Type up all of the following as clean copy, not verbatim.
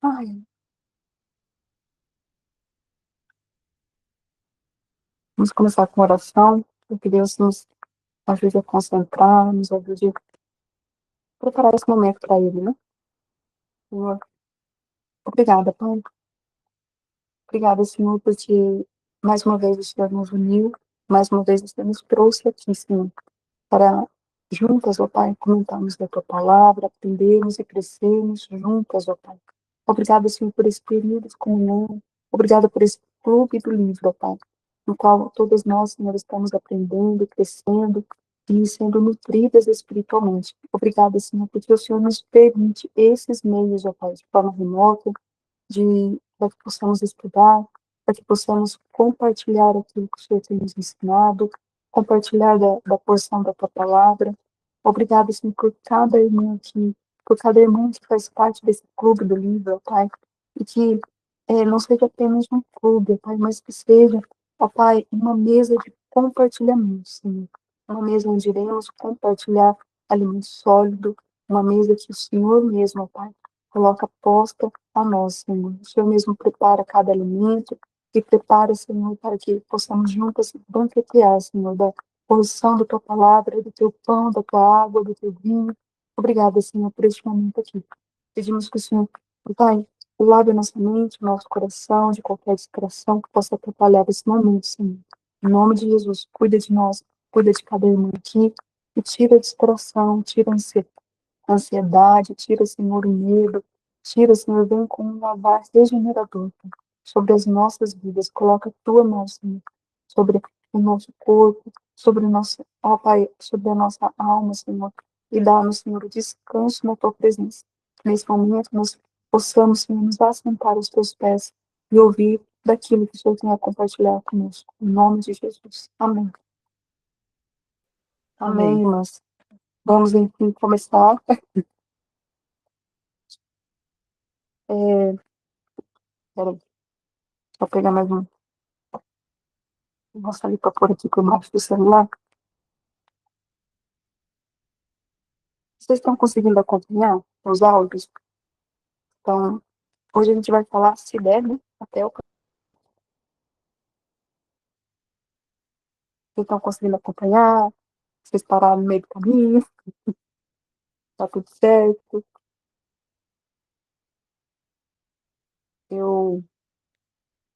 Ai, vamos começar com oração, para que Deus nos ajude a concentrar, nos ajude a preparar esse momento para Ele, né? Senhor, obrigada, Pai. Obrigada, Senhor, porque mais uma vez o Senhor nos uniu, mais uma vez o Senhor nos trouxe aqui, Senhor, para juntas, ó Pai, comentarmos da Tua palavra, aprendermos e crescermos juntas, ó Pai. Obrigada, Senhor, por esse período de comunhão. Obrigada por esse clube do livro, ó Pai, no qual todas nós, Senhor, estamos aprendendo, crescendo e sendo nutridas espiritualmente. Obrigada, Senhor, porque o Senhor nos permite esses meios, ó Pai, de forma remota, para que possamos estudar, para que possamos compartilhar aquilo que o Senhor tem nos ensinado, compartilhar da porção da tua palavra. Obrigado, Senhor, por cada irmã aqui, por cada irmã que faz parte desse clube do livro, ó Pai, e que não seja apenas um clube, ó Pai, mas que seja, ó Pai, uma mesa de compartilhamento, Senhor. Uma mesa onde iremos compartilhar alimento sólido, uma mesa que o Senhor mesmo, ó Pai, coloca posta a nós, Senhor. O Senhor mesmo prepara cada alimento e prepara, Senhor, para que possamos juntas banquetear, Senhor, da porção da tua palavra, do teu pão, da tua água, do teu vinho. Obrigada, Senhor, por este momento aqui. Pedimos que o Senhor, Pai, lave a nossa mente, o nosso coração, de qualquer distração que possa atrapalhar esse momento, Senhor. Em nome de Jesus, cuida de nós, cuida de cada irmão aqui e tira a distração, tira a ansiedade, tira, Senhor, o medo, tira, Senhor, vem com um lavar regenerador, Pai, sobre as nossas vidas. Coloca a tua mão, Senhor, sobre o nosso corpo, sobre o nosso, ó Pai, sobre a nossa alma, Senhor, e dá-nos, Senhor, o descanso na tua presença. Nesse momento, nós possamos, Senhor, nos assentar aos teus pés e ouvir daquilo que o Senhor tem a compartilhar conosco. Em nome de Jesus. Amém. Amém, Amém. irmãs. Vamos, enfim, começar. Peraí, vou pegar mais um. Vou sair para pôr aqui por baixo do celular. Vocês estão conseguindo acompanhar os áudios? Então, hoje a gente vai falar, se der, né? Até o. Vocês estão conseguindo acompanhar? Vocês pararam no meio do caminho? Tá tudo certo? Eu,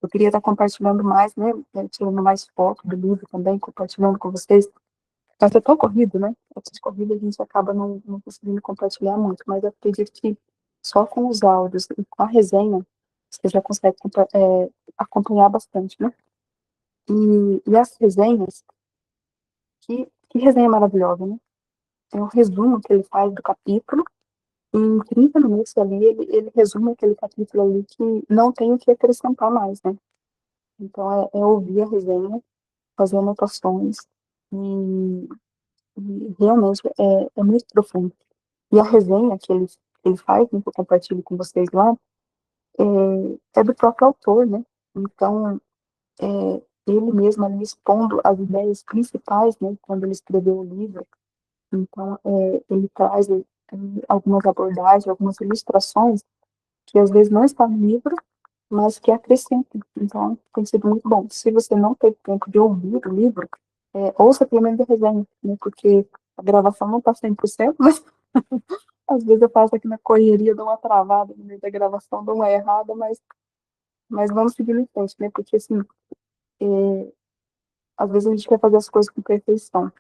eu queria estar compartilhando mais, né? Tirando mais foto do livro também, compartilhando com vocês. Mas é tão corrido, né? Essas corridas a gente acaba não conseguindo compartilhar muito, mas eu acredito que só com os áudios e com a resenha você já consegue acompanhar bastante, né? E as resenhas, que resenha maravilhosa, né? É um resumo que ele faz do capítulo, e em 30 minutos ali ele resume aquele capítulo ali que não tem o que acrescentar mais, né? Então é ouvir a resenha, fazer anotações, e, e realmente é muito profundo. E a resenha que ele faz, né, que eu compartilho com vocês lá, é do próprio autor, né? Então, ele mesmo ali expondo as ideias principais, né, quando ele escreveu o livro. Então, ele traz algumas abordagens, algumas ilustrações que às vezes não estão no livro, mas que acrescentam. Então, tem sido muito bom. Se você não teve tempo de ouvir o livro, ouça pelo menos a resenha, né, porque a gravação não está 100%, mas às vezes eu faço aqui na correria, dou uma travada no meio da gravação, dou uma errada, mas vamos seguir em frente, né? Porque, assim, às vezes a gente quer fazer as coisas com perfeição,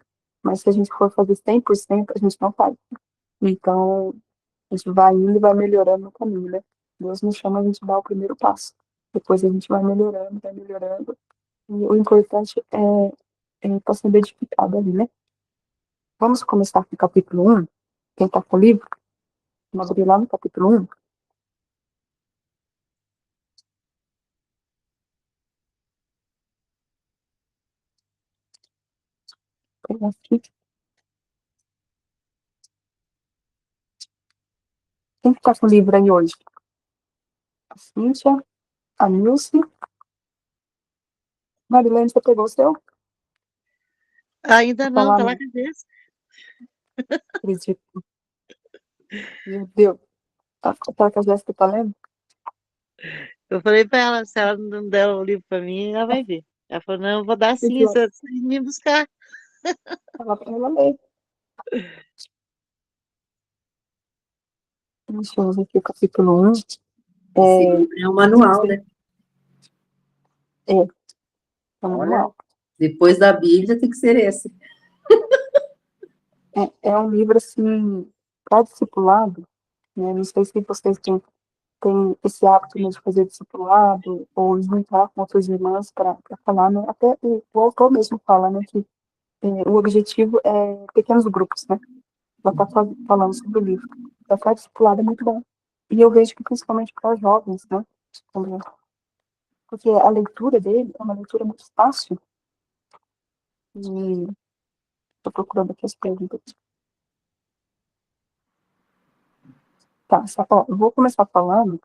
mas se a gente for fazer 100% a gente não faz. Então, a gente vai indo e vai melhorando no caminho, né? Deus nos chama a gente dar o primeiro passo. Depois a gente vai melhorando, vai melhorando. E o importante é estar sendo edificado ali, né? Vamos começar com o capítulo 1. Quem está com o livro, vamos abrir lá no capítulo 1. Pegar aqui. Quem está com o livro aí hoje? A Cíntia, a Nilce. Marilene, você pegou o seu? Ainda Tá não, lá tá lá no. com esse. Acredito. Meu Deus. Tá, que a Jéssica tá lendo? Eu falei pra ela, se ela não der o livro pra mim, ela vai ver. Ela falou, não, eu vou dar sim, Pediu se você me buscar. ela para ela ler. Deixa eu ver aqui o capítulo 1. Esse É, livro é um manual, né? é, tá Olha, manual. depois da Bíblia tem que ser esse. É um livro, assim, para discipulado, né? Não sei se vocês têm esse hábito né, de fazer discipulado ou juntar com outras irmãs para falar, né? Até o autor mesmo fala, né, que o objetivo é pequenos grupos, né? Ela está falando sobre o livro. Então, para discipulado é muito bom. E eu vejo que principalmente para jovens, né? Também. Porque a leitura dele é uma leitura muito fácil. E estou procurando aqui as perguntas. Tá, ó, eu vou começar falando.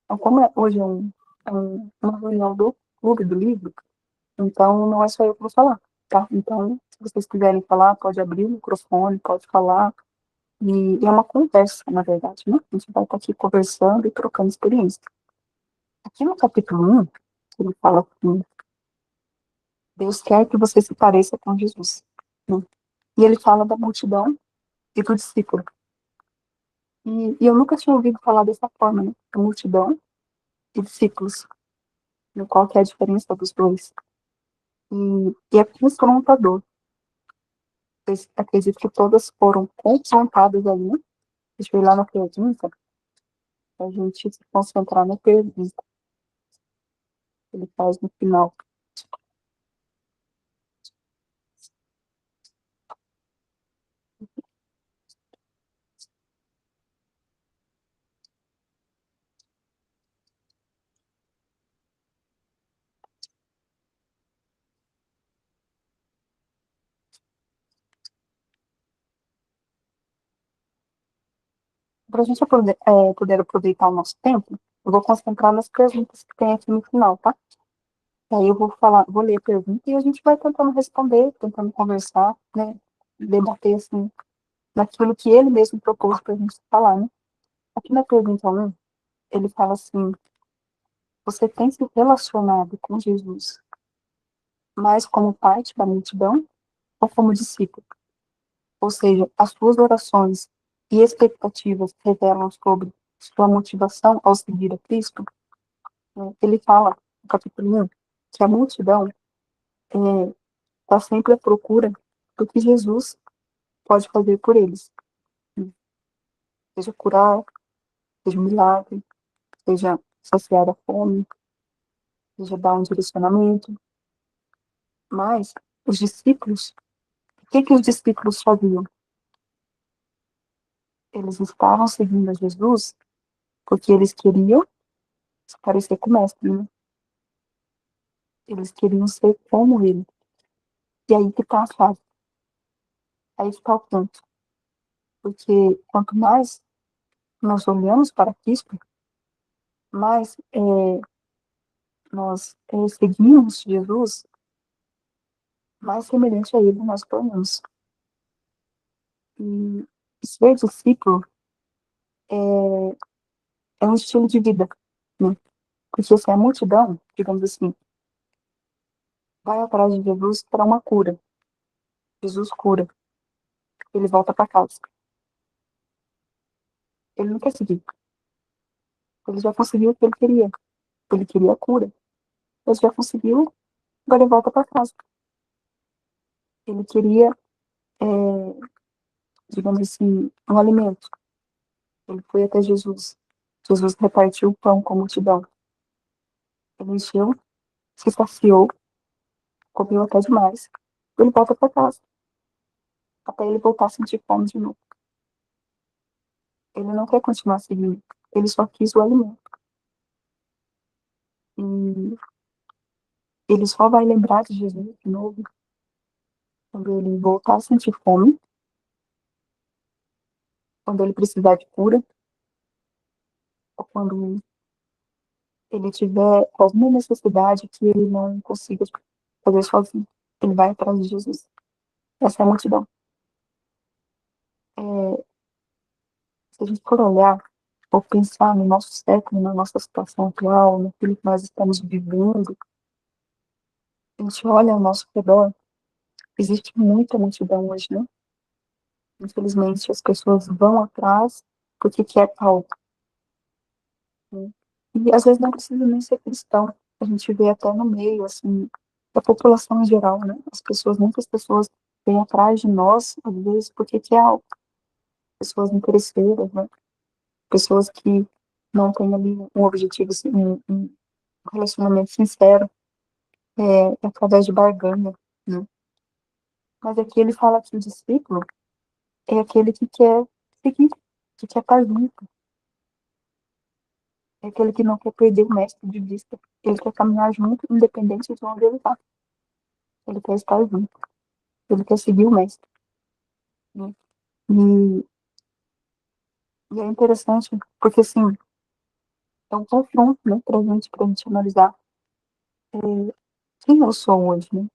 Então, como hoje uma reunião do Clube do Livro, então não é só eu que vou falar, tá? Então, se vocês quiserem falar, pode abrir o microfone, pode falar. E é uma conversa, na verdade, né? A gente vai estar aqui conversando e trocando experiência. Aqui no capítulo 1, ele fala que Deus quer que você se pareça com Jesus, né? E ele fala da multidão e do discípulo. E eu nunca tinha ouvido falar dessa forma, né? A multidão e discípulos. No qual que é a diferença dos dois. E é confrontador. Eu acredito que todas foram confrontadas ali, né? Deixa eu ir lá na pergunta, para a gente se concentrar na pergunta que ele faz no final. Para a gente poder aproveitar o nosso tempo, eu vou concentrar nas perguntas que tem aqui no final, tá? E aí eu vou falar, vou ler a pergunta e a gente vai tentando responder, tentando conversar, né? Debater, assim, naquilo que ele mesmo propôs para a gente falar, né? Aqui na pergunta 1, ele fala assim, você tem se relacionado com Jesus mais como parte da multidão ou como discípulo? Ou seja, as suas orações e expectativas revelam sobre sua motivação ao seguir a Cristo? Ele fala, no capítulo 1, que a multidão está sempre à procura do que Jesus pode fazer por eles. Seja curar, seja um milagre, seja saciar a fome, seja dar um direcionamento. Mas os discípulos, o que os discípulos faziam? Eles estavam seguindo a Jesus porque eles queriam se parecer com o mestre, né? Eles queriam ser como ele. E aí que tá a chave. Aí que tá o ponto. Porque quanto mais nós olhamos para Cristo, mais nós seguimos Jesus, mais semelhante a ele nós tornamos. E ser discípulo é um estilo de vida, né? Porque se a multidão, digamos assim, vai atrás de Jesus para uma cura, Jesus cura, ele volta para casa. Ele não quer seguir. Ele já conseguiu o que ele queria. Ele queria a cura. Ele já conseguiu, agora ele volta para casa. Ele queria, é, digamos assim, um alimento. Ele foi até Jesus. Jesus repartiu o pão com a multidão. Ele encheu, se saciou, comeu até demais. Ele volta para casa, até ele voltar a sentir fome de novo. Ele não quer continuar seguindo. Ele só quis o alimento. E ele só vai lembrar de Jesus de novo quando ele voltar a sentir fome, quando ele precisar de cura, ou quando ele tiver alguma necessidade que ele não consiga fazer sozinho. Ele vai atrás de Jesus. Essa é a multidão. É, se a gente for olhar for pensar no nosso século, na nossa situação atual, naquilo que nós estamos vivendo, a gente olha ao nosso redor, existe muita multidão hoje, né? Infelizmente, as pessoas vão atrás porque quer algo, né? E às vezes não precisa nem ser cristão. A gente vê até no meio, assim, da população em geral, né? Muitas pessoas vêm atrás de nós, às vezes, porque quer algo. Pessoas interesseiras, né? Pessoas que não têm ali um objetivo, assim, um relacionamento sincero, através de barganha, né? Mas aqui ele fala que o discípulo é aquele que quer seguir, que quer estar junto, é aquele que não quer perder o mestre de vista. Ele quer caminhar junto, independente de onde ele está. Ele quer estar junto, ele quer seguir o mestre, né? E, e é interessante, porque assim, é um confronto, né, pra gente analisar é, quem eu sou hoje, né?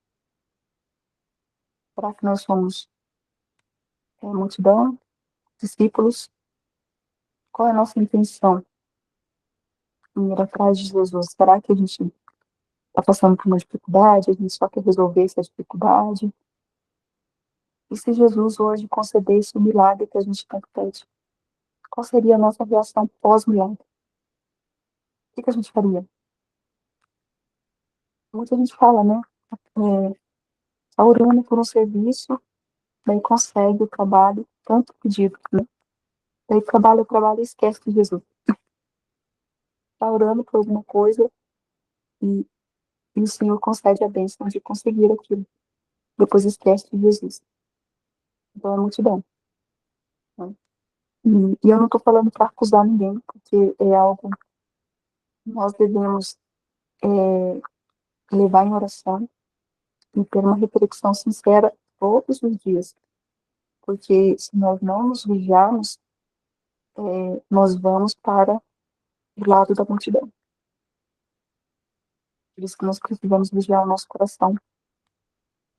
Será que nós somos multidão, discípulos? Qual é a nossa intenção em ir atrás de Jesus? Será que a gente está passando por uma dificuldade, a gente só quer resolver essa dificuldade? E se Jesus hoje concedesse o milagre que a gente tanto pede? Qual seria a nossa reação pós-milagre? O que a gente faria? Muita gente fala, né? Tá orando por um serviço, daí consegue o trabalho, tanto pedido, né? Daí trabalha e esquece de Jesus. Tá orando por alguma coisa e, e o Senhor concede a bênção de conseguir aquilo. Depois esquece de Jesus. Então é multidão, né? E eu não estou falando para acusar ninguém, porque é algo que nós devemos levar em oração e ter uma reflexão sincera todos os dias. Porque se nós não nos vigiarmos, nós vamos para o lado da multidão. Por isso que nós precisamos vigiar o nosso coração,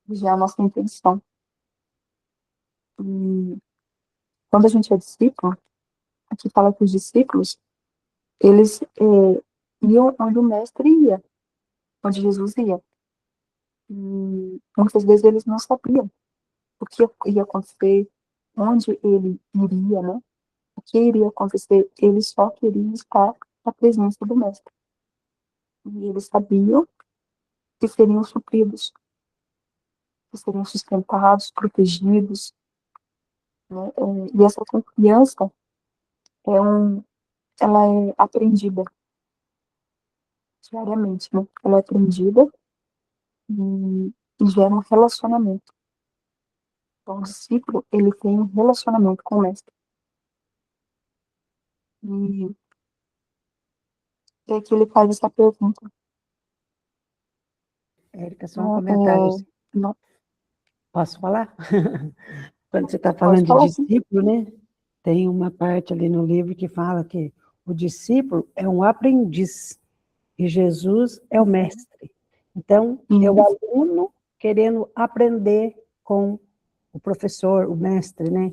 vigiar a nossa intenção. E quando a gente é discípulo, aqui fala que os discípulos, eles iam onde o mestre ia, onde Jesus ia. E muitas vezes eles não sabiam o que ia acontecer, onde ele iria, né? O que iria acontecer. Eles só queriam estar na presença do mestre. E eles sabiam que seriam supridos, que seriam sustentados, protegidos, né? E essa confiança ela é aprendida diariamente, né? Ela é aprendida e gera um relacionamento. Então, o discípulo, ele tem um relacionamento com o mestre. E é que ele faz essa pergunta. Érica, só um comentário. Não, Posso falar? Quando você está pode falando de falar sim. discípulo, né? Tem uma parte ali no livro que fala que o discípulo é um aprendiz e Jesus é o mestre. Então, é o aluno querendo aprender com o professor, o mestre, né?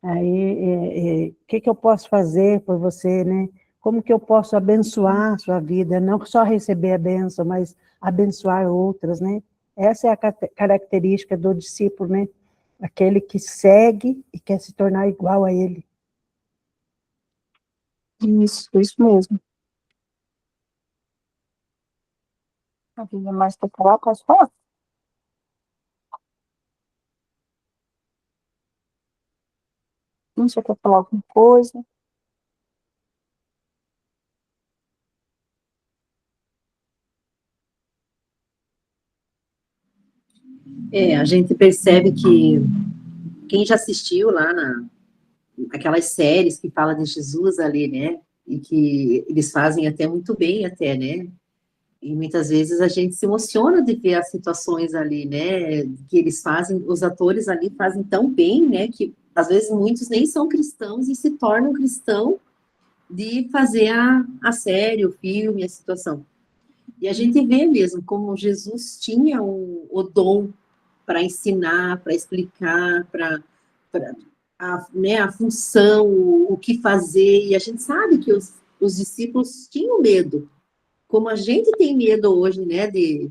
Aí, o que eu posso fazer por você, né? Como que eu posso abençoar a sua vida? Não só receber a bênção, mas abençoar outras, né? Essa é a característica do discípulo, né? Aquele que segue e quer se tornar igual a ele. Isso mesmo. A vida mais para falar, pode falar. Você quer falar alguma coisa? A gente percebe que quem já assistiu lá aquelas séries que fala de Jesus ali, né? E que eles fazem até muito bem, até, né? E muitas vezes a gente se emociona de ver as situações ali, né? Que eles fazem, os atores ali fazem tão bem, né? Que às vezes muitos nem são cristãos e se tornam cristãos de fazer a série, o filme, a situação. E a gente vê mesmo como Jesus tinha o dom para ensinar, para explicar, para né, a função, o que fazer, e a gente sabe que os discípulos tinham medo, como a gente tem medo hoje, né, de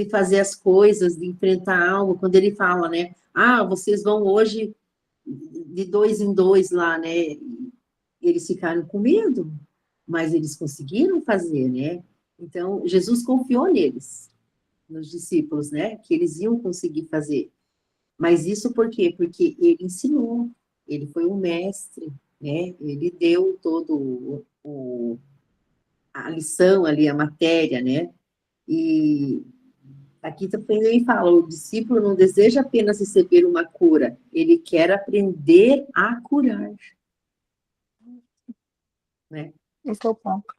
fazer as coisas, de enfrentar algo, quando ele fala, né, vocês vão hoje de 2 em 2 lá, né, eles ficaram com medo, mas eles conseguiram fazer, né, então Jesus confiou neles, nos discípulos, né, que eles iam conseguir fazer, mas isso por quê? Porque ele ensinou, ele foi um mestre, né, ele deu todo a lição ali, a matéria, né, e aqui também fala, o discípulo não deseja apenas receber uma cura, ele quer aprender a curar, né? Esse é o ponto.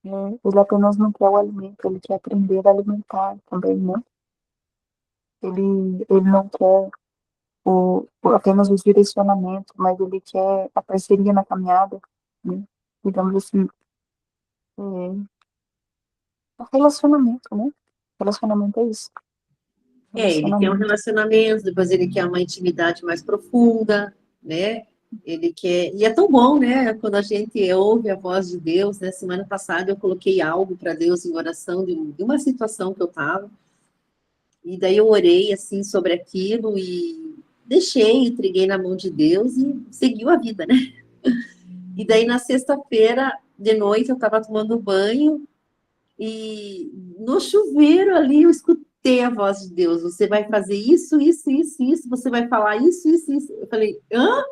Ele apenas não quer o alimento, ele quer aprender a alimentar também, né? Ele não quer apenas o direcionamento, mas ele quer a parceria na caminhada, né? Digamos assim, é, o relacionamento, né? Relacionamento é isso. Ele quer um Relacionamento. relacionamento, depois ele quer uma intimidade mais profunda, né? Ele quer. E é tão bom, né? Quando a gente ouve a voz de Deus, né? Semana passada eu coloquei algo para Deus em oração de uma situação que eu estava. E daí eu orei, assim, sobre aquilo e deixei, entreguei na mão de Deus e seguiu a vida, né? E daí na sexta-feira de noite eu estava tomando banho e no chuveiro ali eu escutei a voz de Deus. Você vai fazer isso, isso, isso, isso. Você vai falar isso, isso, isso. Eu falei, hã?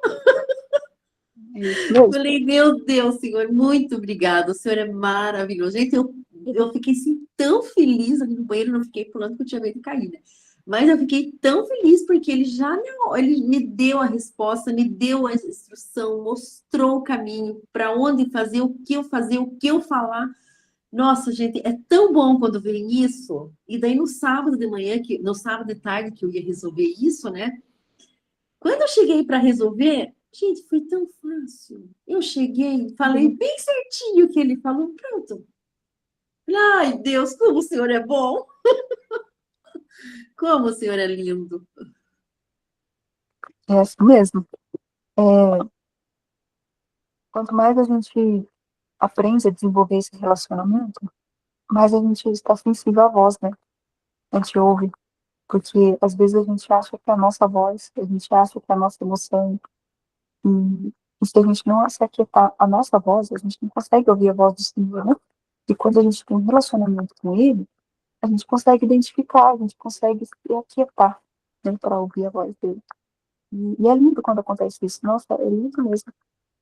Isso mesmo. Falei, meu Deus, Senhor, muito obrigado. O Senhor é maravilhoso. Gente, eu fiquei assim, tão feliz ali no banheiro, não fiquei pulando que eu tinha medo de cair, né? Mas eu fiquei tão feliz porque ele me deu a resposta, me deu a instrução, mostrou o caminho para onde fazer, o que eu falar. Nossa, gente, é tão bom quando vem isso. E daí no sábado de manhã, no sábado de tarde que eu ia resolver isso, né? Quando eu cheguei para resolver, gente, foi tão fácil. Eu cheguei, falei bem certinho o que ele falou, pronto. Ai, Deus, como o Senhor é bom. Como o Senhor é lindo. É assim mesmo. É, quanto mais a gente aprende a desenvolver esse relacionamento, mais a gente está sensível à voz, né? A gente ouve. Porque às vezes a gente acha que é a nossa voz, a gente acha que é a nossa emoção, e se a gente não se aquietar a nossa voz, a gente não consegue ouvir a voz do Senhor, né? E quando a gente tem um relacionamento com Ele, a gente consegue identificar, a gente consegue se aquietar, né, para ouvir a voz dele. E é lindo quando acontece isso. Nossa, é lindo mesmo.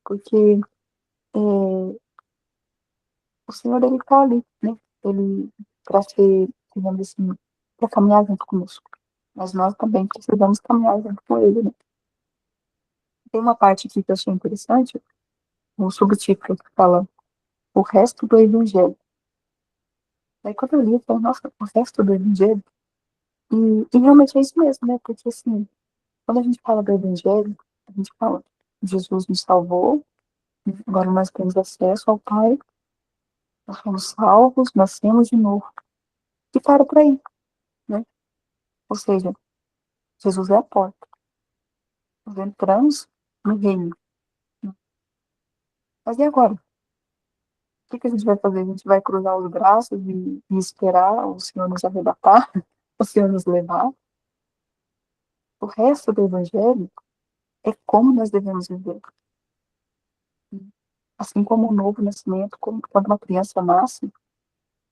Porque o Senhor, ele tá ali, né? Ele, para ser, digamos assim, para caminhar junto conosco. Mas nós também precisamos caminhar junto com ele, né? Tem uma parte aqui que eu achei interessante, um subtítulo que fala o resto do Evangelho. Aí quando eu li, eu falei, nossa, o resto do Evangelho. E realmente é isso mesmo, né? Porque assim, quando a gente fala do Evangelho, a gente fala, Jesus nos salvou, agora nós temos acesso ao Pai, nós fomos salvos, nascemos de novo. E para por aí, né? Ou seja, Jesus é a porta. Nós entramos no reino. Mas e agora? O que a gente vai fazer? A gente vai cruzar os braços e esperar o Senhor nos arrebatar, o Senhor nos levar? O resto do Evangelho é como nós devemos viver. Assim como o novo nascimento, como quando uma criança nasce,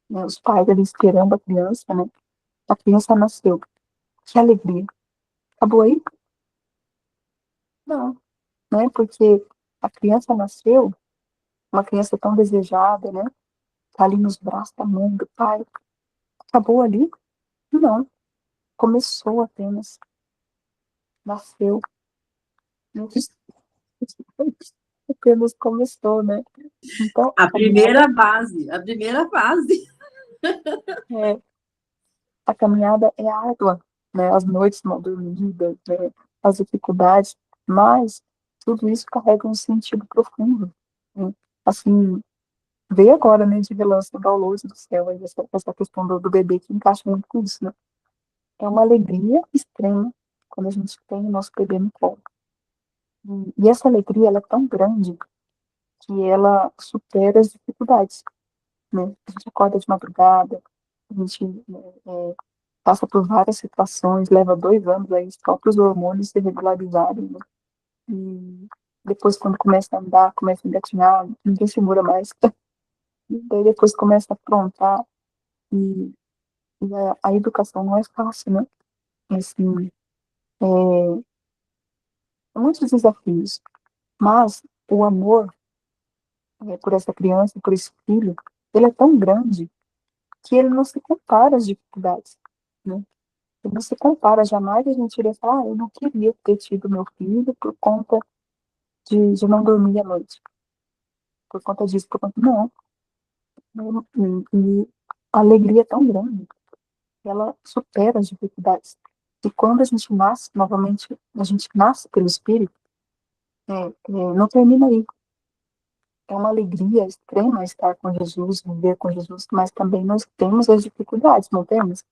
né, os pais ali esperando a criança, né? A criança nasceu. Que alegria. Acabou aí? Não, né? Porque a criança nasceu, uma criança tão desejada, né? Tá ali nos braços da mãe, do pai. Acabou ali? Não. Começou apenas. Nasceu. Né? Apenas começou, né? Então, A primeira fase. é, a caminhada é árdua, né? As noites mal dormidas, né? As dificuldades, mas tudo isso carrega um sentido profundo, né? Assim, veio agora, né, de relance no download do céu, aí essa questão do bebê que encaixa muito com isso, né? É uma alegria extrema quando a gente tem o nosso bebê no colo. E essa alegria, ela é tão grande que ela supera as dificuldades, né? A gente acorda de madrugada, a gente passa por várias situações, leva 2 anos aí, só para os hormônios se regularizarem, né? E depois, quando começa a andar, começa a engatinhar, ninguém segura mais. E daí depois começa a aprontar, e, a educação não é fácil, né? Assim, muitos desafios, mas o amor por essa criança, por esse filho, ele é tão grande que ele não se compara às dificuldades, né? Ele não se compara, jamais a gente iria falar, eu não queria ter tido meu filho por conta de não dormir à noite, por conta disso, por conta... Não, e a alegria é tão grande que ela supera as dificuldades. E quando a gente nasce, novamente, a gente nasce pelo Espírito, não termina aí. É uma alegria extrema estar com Jesus, viver com Jesus, mas também nós temos as dificuldades, não temos?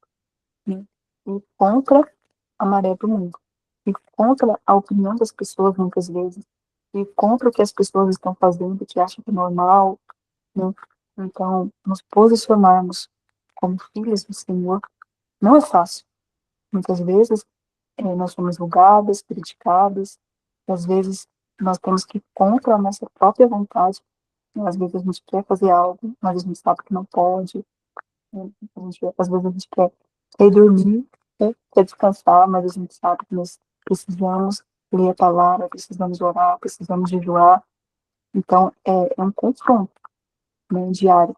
Né? E contra a maré do mundo, e contra a opinião das pessoas, muitas vezes, e contra o que as pessoas estão fazendo, que acham que é normal, né? Então, nos posicionarmos como filhos do Senhor não é fácil. Muitas vezes, nós somos julgadas, criticadas, e às vezes nós temos que ir contra a nossa própria vontade. Às vezes a gente quer fazer algo, mas a gente sabe que não pode. Né? Às vezes a gente quer dormir, né? Quer descansar, mas a gente sabe que nós precisamos ler a palavra, precisamos orar, precisamos jejuar. Então, é um confronto, né, diário.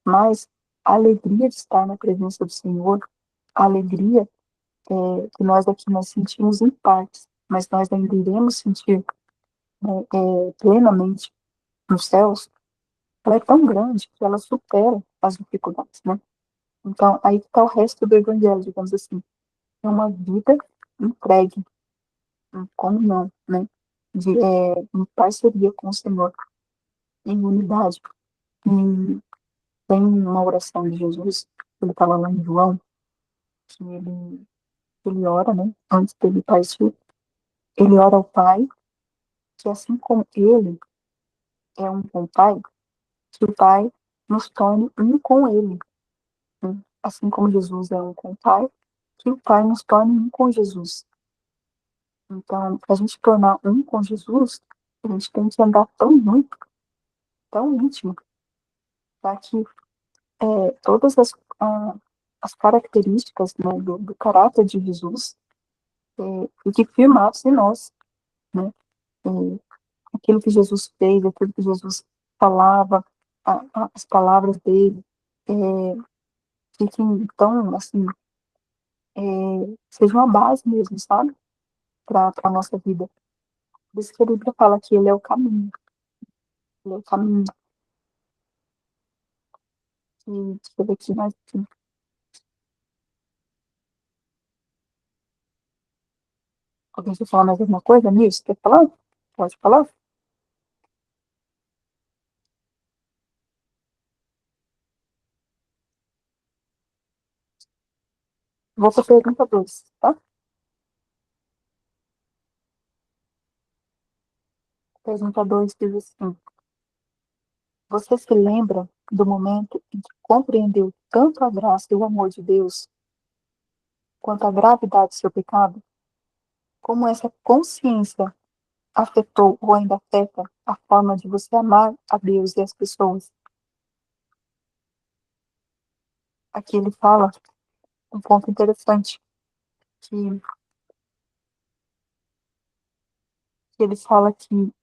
Mas a alegria de estar na presença do Senhor, a alegria que nós aqui nós sentimos em partes, mas nós ainda iremos sentir, né, plenamente nos céus, ela é tão grande que ela supera as dificuldades, né? Então, aí está o resto do evangelho, digamos assim. É uma vida entregue, em comunhão, né? Em parceria com o Senhor, em unidade. E tem uma oração de Jesus, ele estava lá em João, que ele ora, né? Antes dele partir, ele ora ao Pai, que assim como ele é um bom Pai, que o Pai nos torne um com ele. Né? Assim como Jesus é um com o Pai, que o Pai nos torne um com Jesus. Então, para a gente tornar um com Jesus, a gente tem que andar tão muito, tão íntimo, para que todas as características, né, do caráter de Jesus fiquem firmados em nós, né? Aquilo que Jesus fez, aquilo que Jesus falava, as palavras dele, é, fiquem tão, assim, seja uma base mesmo, sabe? Para a nossa vida. Por isso que a Bíblia fala que ele é o caminho. Ele é o caminho. E deixa eu ver aqui mais aqui. Alguém quer falar mais alguma coisa, Nilson? Quer falar? Pode falar? Vou para a pergunta 2, tá? Pergunta 2 diz assim: você se lembra do momento em que compreendeu tanto a graça e o amor de Deus quanto a gravidade do seu pecado? Como essa consciência afetou ou ainda afeta a forma de você amar a Deus e as pessoas? Aqui ele fala um ponto interessante, que, que ele fala que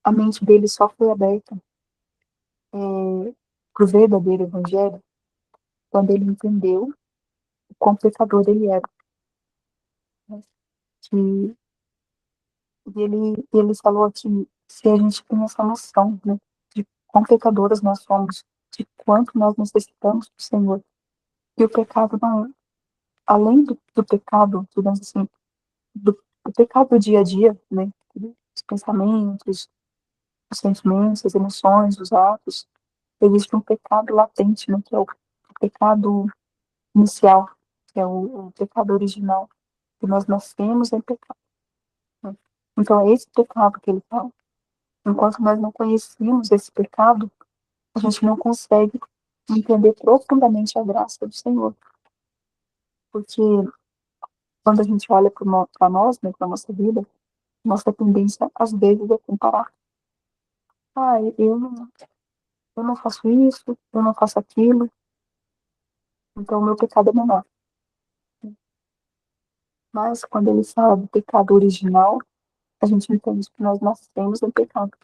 a mente dele só foi aberta para o verdadeiro evangelho quando ele entendeu o quão pecador ele era. Né? Que, ele falou que se a gente tem essa noção, né, de quão pecadoras nós somos, de quanto nós necessitamos do Senhor, e o pecado não, além do pecado, digamos assim, do pecado do dia a dia, né, os pensamentos, os sentimentos, as emoções, os atos, existe um pecado latente, né, que é o pecado inicial, que é o pecado original. que nós nascemos em pecado. Né? Então, é esse pecado que ele fala. Enquanto nós não conhecemos esse pecado, a gente não consegue entender profundamente a graça do Senhor. Porque quando a gente olha para nós, né, para a nossa vida, nossa tendência, às vezes, é comparar. Ah, eu não faço isso, eu não faço aquilo, então o meu pecado é menor. Mas quando ele fala do pecado original, a gente entende que nós nascemos em pecado.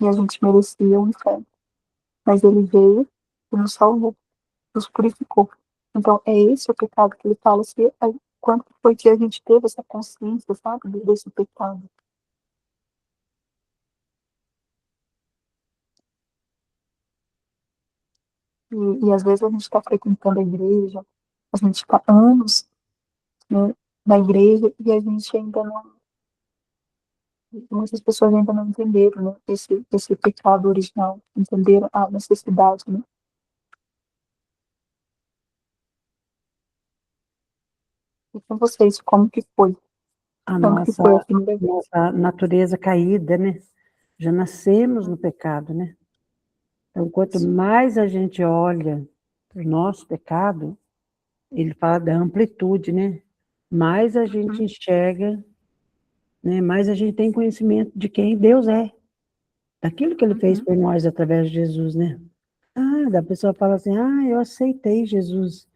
E a gente merecia o inferno. Mas ele veio e nos salvou, nos purificou. Então, é esse o pecado que ele fala. Quando foi que a gente teve essa consciência, sabe, desse pecado? E às vezes a gente está frequentando a igreja, a gente está anos, né, na igreja e a gente ainda não. Muitas pessoas ainda não entenderam, né, esse pecado original, entenderam a necessidade, né? E com vocês, como que foi? A Como que nossa, foi a primeira vez? nossa natureza caída, né? Já nascemos no pecado, né? Então, quanto mais a gente olha o nosso pecado, ele fala da amplitude, né? Mais a gente enxerga, né? Mais a gente tem conhecimento de quem Deus é, daquilo que ele fez por nós através de Jesus, né? Ah, da pessoa fala assim, eu aceitei Jesus.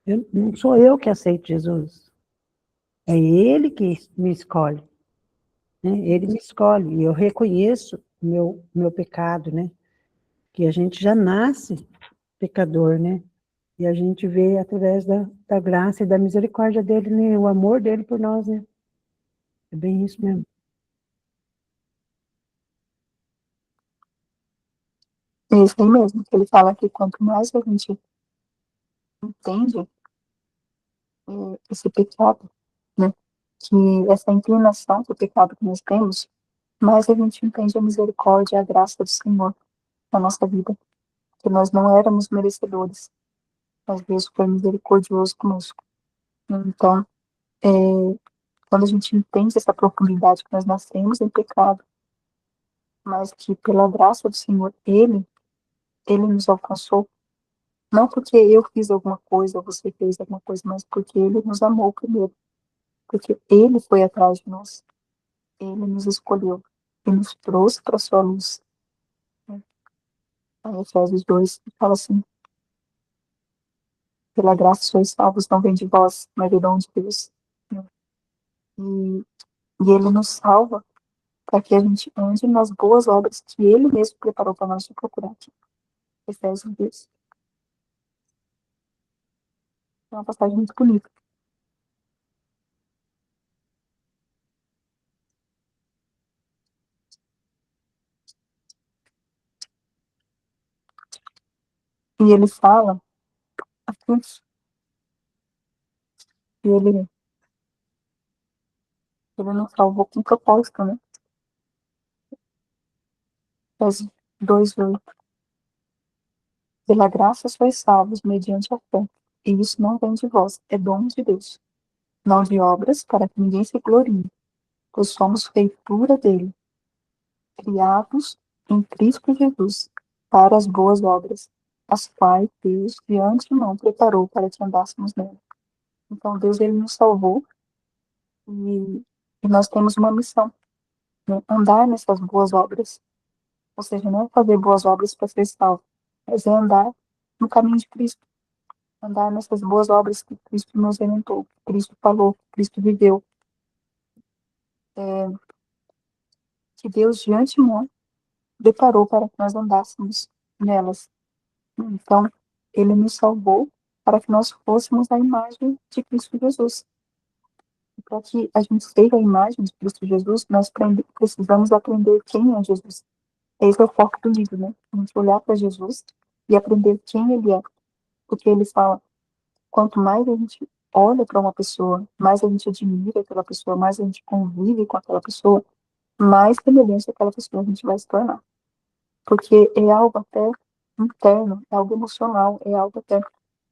Não sou eu que aceito Jesus. É ele que me escolhe, né? Ele me escolhe e eu reconheço meu pecado, né? Que a gente já nasce pecador, né? E a gente vê através da graça e da misericórdia dele, né? O amor dele por nós, né? É bem isso mesmo. É isso aí mesmo, que ele fala que quanto mais a gente entende esse pecado, né, que essa inclinação para o pecado que nós temos, mais a gente entende a misericórdia e a graça do Senhor na nossa vida, que nós não éramos merecedores, mas Deus foi misericordioso conosco. Então, é, quando a gente entende essa profundidade que nós nascemos em pecado, mas que pela graça do Senhor, Ele nos alcançou, não porque eu fiz alguma coisa ou você fez alguma coisa, mas porque Ele nos amou primeiro, porque Ele foi atrás de nós, Ele nos escolheu e nos trouxe para a sua luz. Aí Efésios 2 fala assim, pela graça sois salvos, não vem de vós, mas é dom de Deus. E Ele nos salva para que a gente ande nas boas obras que Ele mesmo preparou para nós procurar aqui. Efésios 2. É uma passagem muito bonita. E ele fala aqui, que ele nos salvou com propósito, né? Efésios 2:8. Pela graça sois salvos mediante a fé. E isso não vem de vós, é dom de Deus. Não de obras, para que ninguém se glorie, pois somos feitura dele, criados em Cristo Jesus, para as boas obras, as quais Deus de antemão preparou para que andássemos nela. Então, Deus, ele nos salvou e nós temos uma missão, né? Andar nessas boas obras. Ou seja, não é fazer boas obras para ser salvo, mas é andar no caminho de Cristo. Andar nessas boas obras que Cristo nos orientou, que Cristo falou, que Cristo viveu, que Deus de antemão preparou para que nós andássemos nelas. Então, ele nos salvou para que nós fôssemos a imagem de Cristo Jesus. E para que a gente seja a imagem de Cristo Jesus, nós precisamos aprender quem é Jesus. Esse é o foco do livro, né? A gente olhar para Jesus e aprender quem ele é. Porque ele fala, quanto mais a gente olha para uma pessoa, mais a gente admira aquela pessoa, mais a gente convive com aquela pessoa, mais semelhante àquela pessoa a gente vai se tornar. Porque é algo até interno, é algo emocional, é algo até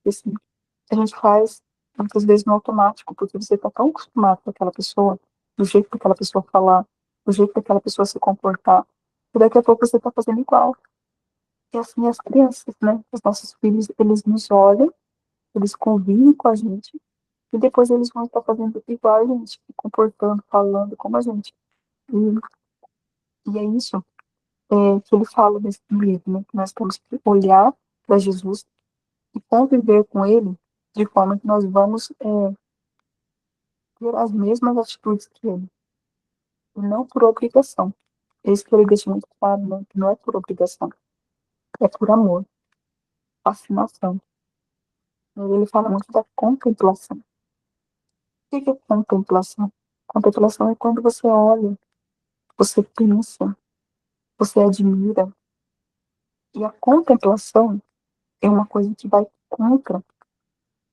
assim, a gente faz muitas vezes no automático, porque você está tão acostumado com aquela pessoa, do jeito que aquela pessoa falar, do jeito que aquela pessoa se comportar, que daqui a pouco você está fazendo igual. E assim as crianças, né? Os nossos filhos, eles nos olham, eles convivem com a gente, e depois eles vão estar fazendo igual a gente, se comportando, falando como a gente. E é isso que ele fala nesse livro, né? Que nós temos que olhar para Jesus e conviver com ele de forma que nós vamos ter as mesmas atitudes que ele, e não por obrigação. É isso que ele deixa muito claro, né? Que não é por obrigação, é por amor, fascinação. E ele fala muito da contemplação. O que é contemplação? Contemplação é quando você olha, você pensa, você admira. E a contemplação é uma coisa que vai contra o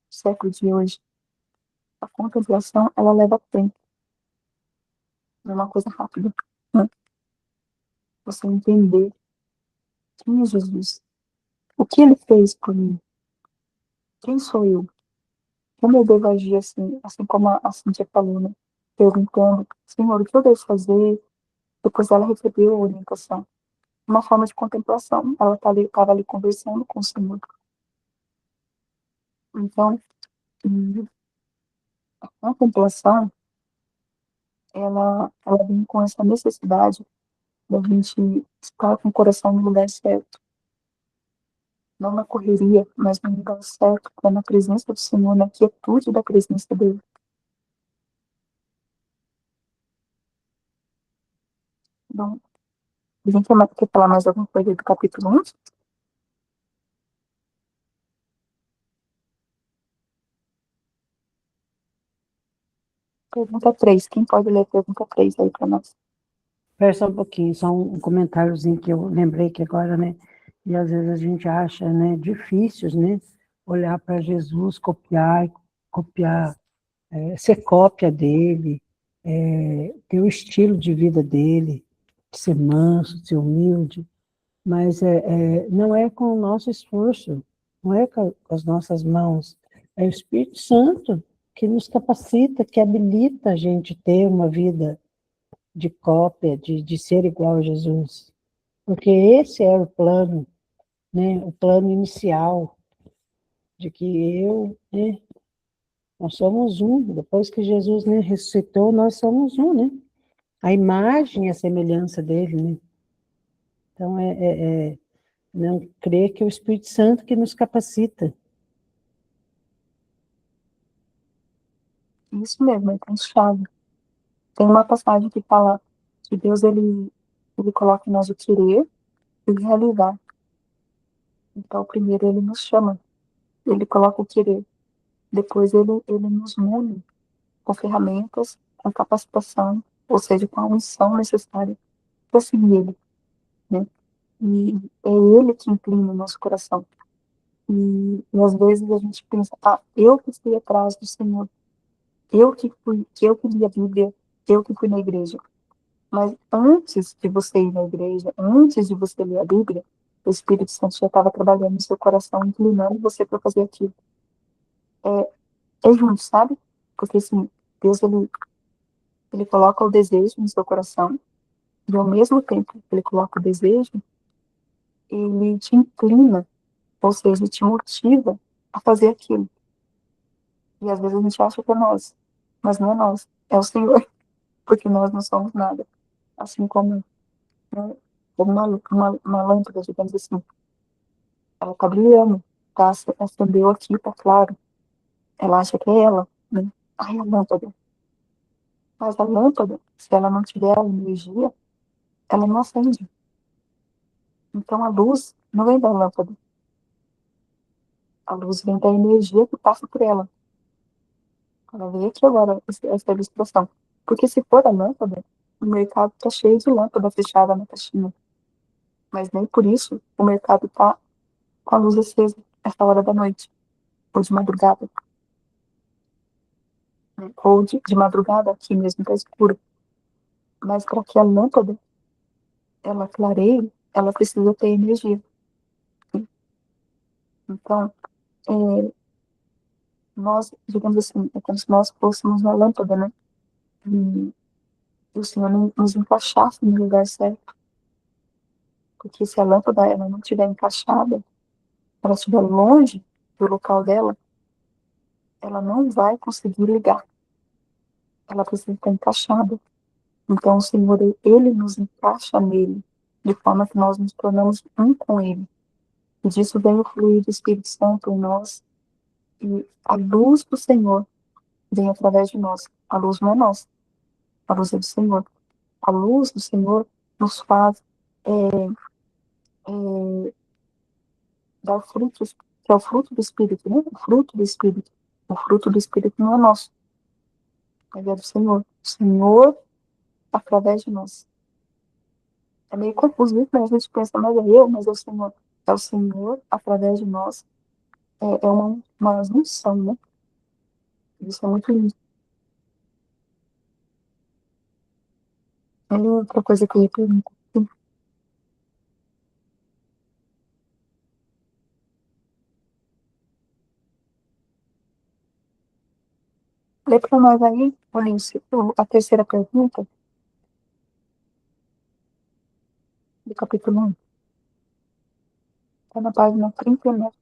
século de hoje. A contemplação, ela leva tempo, não é uma coisa rápida, né? Você entender quem é Jesus, o que ele fez por mim, quem sou eu, como eu devo agir assim como a Cíntia falou, né? Perguntando, Senhor, o que eu devo fazer? Depois ela recebeu a orientação. Uma forma de contemplação. Ela estava ali conversando com o Senhor. Então, a contemplação, ela vem com essa necessidade da gente estar com o coração no lugar certo. Não na correria, mas no lugar certo, que é na presença do Senhor, na quietude da presença dele. Então, alguém quer falar mais alguma coisa do capítulo 1? Pergunta 3. Quem pode ler a pergunta 3 aí para nós? Espera só um pouquinho, só um comentáriozinho que eu lembrei que agora, né? E às vezes a gente acha, né, difícil, né? Olhar para Jesus, copiar, ser cópia dele, ter o estilo de vida dele, de ser manso, de ser humilde, mas não é com o nosso esforço, não é com as nossas mãos, é o Espírito Santo que nos capacita, que habilita a gente ter uma vida de cópia, de ser igual a Jesus. Porque esse era o plano, né? O plano inicial, de que nós somos um. Depois que Jesus, né, ressuscitou, nós somos um, né? A imagem e a semelhança dele, né? Então, não crer que é o Espírito Santo que nos capacita. Isso mesmo, é chave. Tem uma passagem que fala que Deus, ele coloca em nós o querer e o realizar. Então, primeiro ele nos chama, ele coloca o querer. Depois ele nos mune com ferramentas, com capacitação, ou seja, com a unção necessária para seguir ele, né? E é ele que inclina o nosso coração. E às vezes a gente pensa, eu que fui atrás do Senhor, eu que li a Bíblia, eu que fui na igreja. Mas antes de você ir na igreja, antes de você ler a Bíblia, o Espírito Santo já estava trabalhando no seu coração, inclinando você para fazer aquilo. É junto, sabe? Porque assim, Deus, ele coloca o desejo no seu coração, e ao mesmo tempo que ele coloca o desejo, ele te inclina, ou seja, te motiva a fazer aquilo. E às vezes a gente acha que é nós, mas não é nós, é o Senhor, porque nós não somos nada. Assim como, né, como uma lâmpada, digamos assim, ela tá brilhando, tá, acendeu aqui, tá claro, ela acha que é ela, né? Ai, a lâmpada. Mas a lâmpada, se ela não tiver a energia, ela não acende. Então a luz não vem da lâmpada, a luz vem da energia que passa por ela. Ela veio aqui agora, essa ilustração. Porque se for a lâmpada, o mercado está cheio de lâmpada fechada na caixinha. Mas nem por isso o mercado está com a luz acesa essa hora da noite, ou de madrugada, né? Ou de madrugada aqui mesmo está escuro. Mas para que a lâmpada ela clareie, ela precisa ter energia. Então, nós, digamos assim, é como se nós fôssemos uma lâmpada, né? E o Senhor nos encaixasse no lugar certo. Porque se a lâmpada ela não estiver encaixada, ela estiver longe do local dela, ela não vai conseguir ligar. Ela precisa estar encaixada. Então, o Senhor, Ele nos encaixa nele, de forma que nós nos tornamos um com Ele. E disso vem o fluir do Espírito Santo em nós. E a luz do Senhor vem através de nós. A luz não é nossa, a luz é do Senhor. A luz do Senhor nos faz é, dar frutos, que é o fruto do Espírito, né? O fruto do Espírito. O fruto do Espírito não é nosso, mas é do Senhor. O Senhor através de nós. É meio confuso isso, né? A gente pensa, mas é eu, mas é o Senhor. É o Senhor através de nós. É uma junção, né? Isso é muito lindo. É outra coisa que eu ia perguntar. Lê para nós aí, Olímpio, a terceira pergunta do capítulo 1. Está na página 39.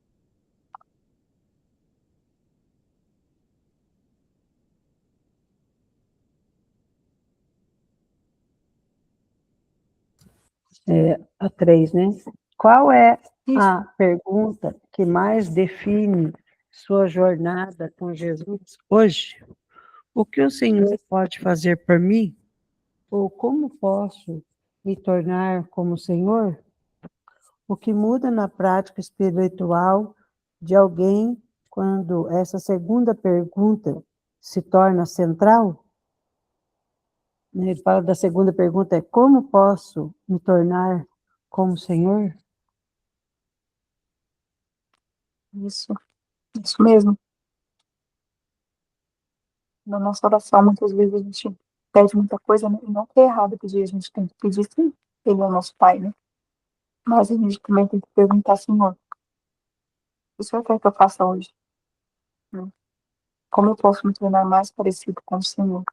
A 3, né? Qual é Isso. a pergunta que mais define sua jornada com Jesus hoje? O que o Senhor pode fazer por mim? Ou como posso me tornar como o Senhor? O que muda na prática espiritual de alguém quando essa segunda pergunta se torna central? Ele fala da segunda pergunta, é como posso me tornar como o Senhor? Isso mesmo. Na nossa oração, muitas vezes a gente pede muita coisa, né? E não que é errado pedir, a gente tem que pedir sim. Ele é o nosso Pai, né? Mas a gente também tem que perguntar, Senhor, o que o Senhor quer que eu faça hoje? Né? Como eu posso me tornar mais parecido com o Senhor?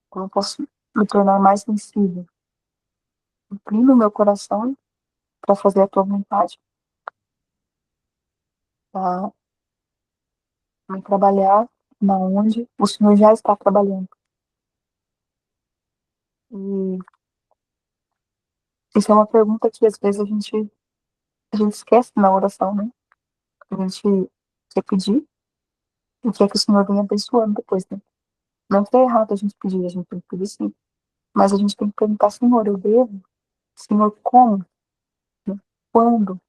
Como eu posso me tornar mais sensível? Inclina o meu coração para fazer a tua vontade, para me trabalhar na onde o Senhor já está trabalhando. E isso é uma pergunta que às vezes a gente esquece na oração, né? A gente quer pedir e quer que o Senhor venha abençoando depois, né? Não que é errado a gente pedir, a gente tem que pedir sim. Mas a gente tem que perguntar, Senhor, eu devo? Senhor, como? Né? Quando?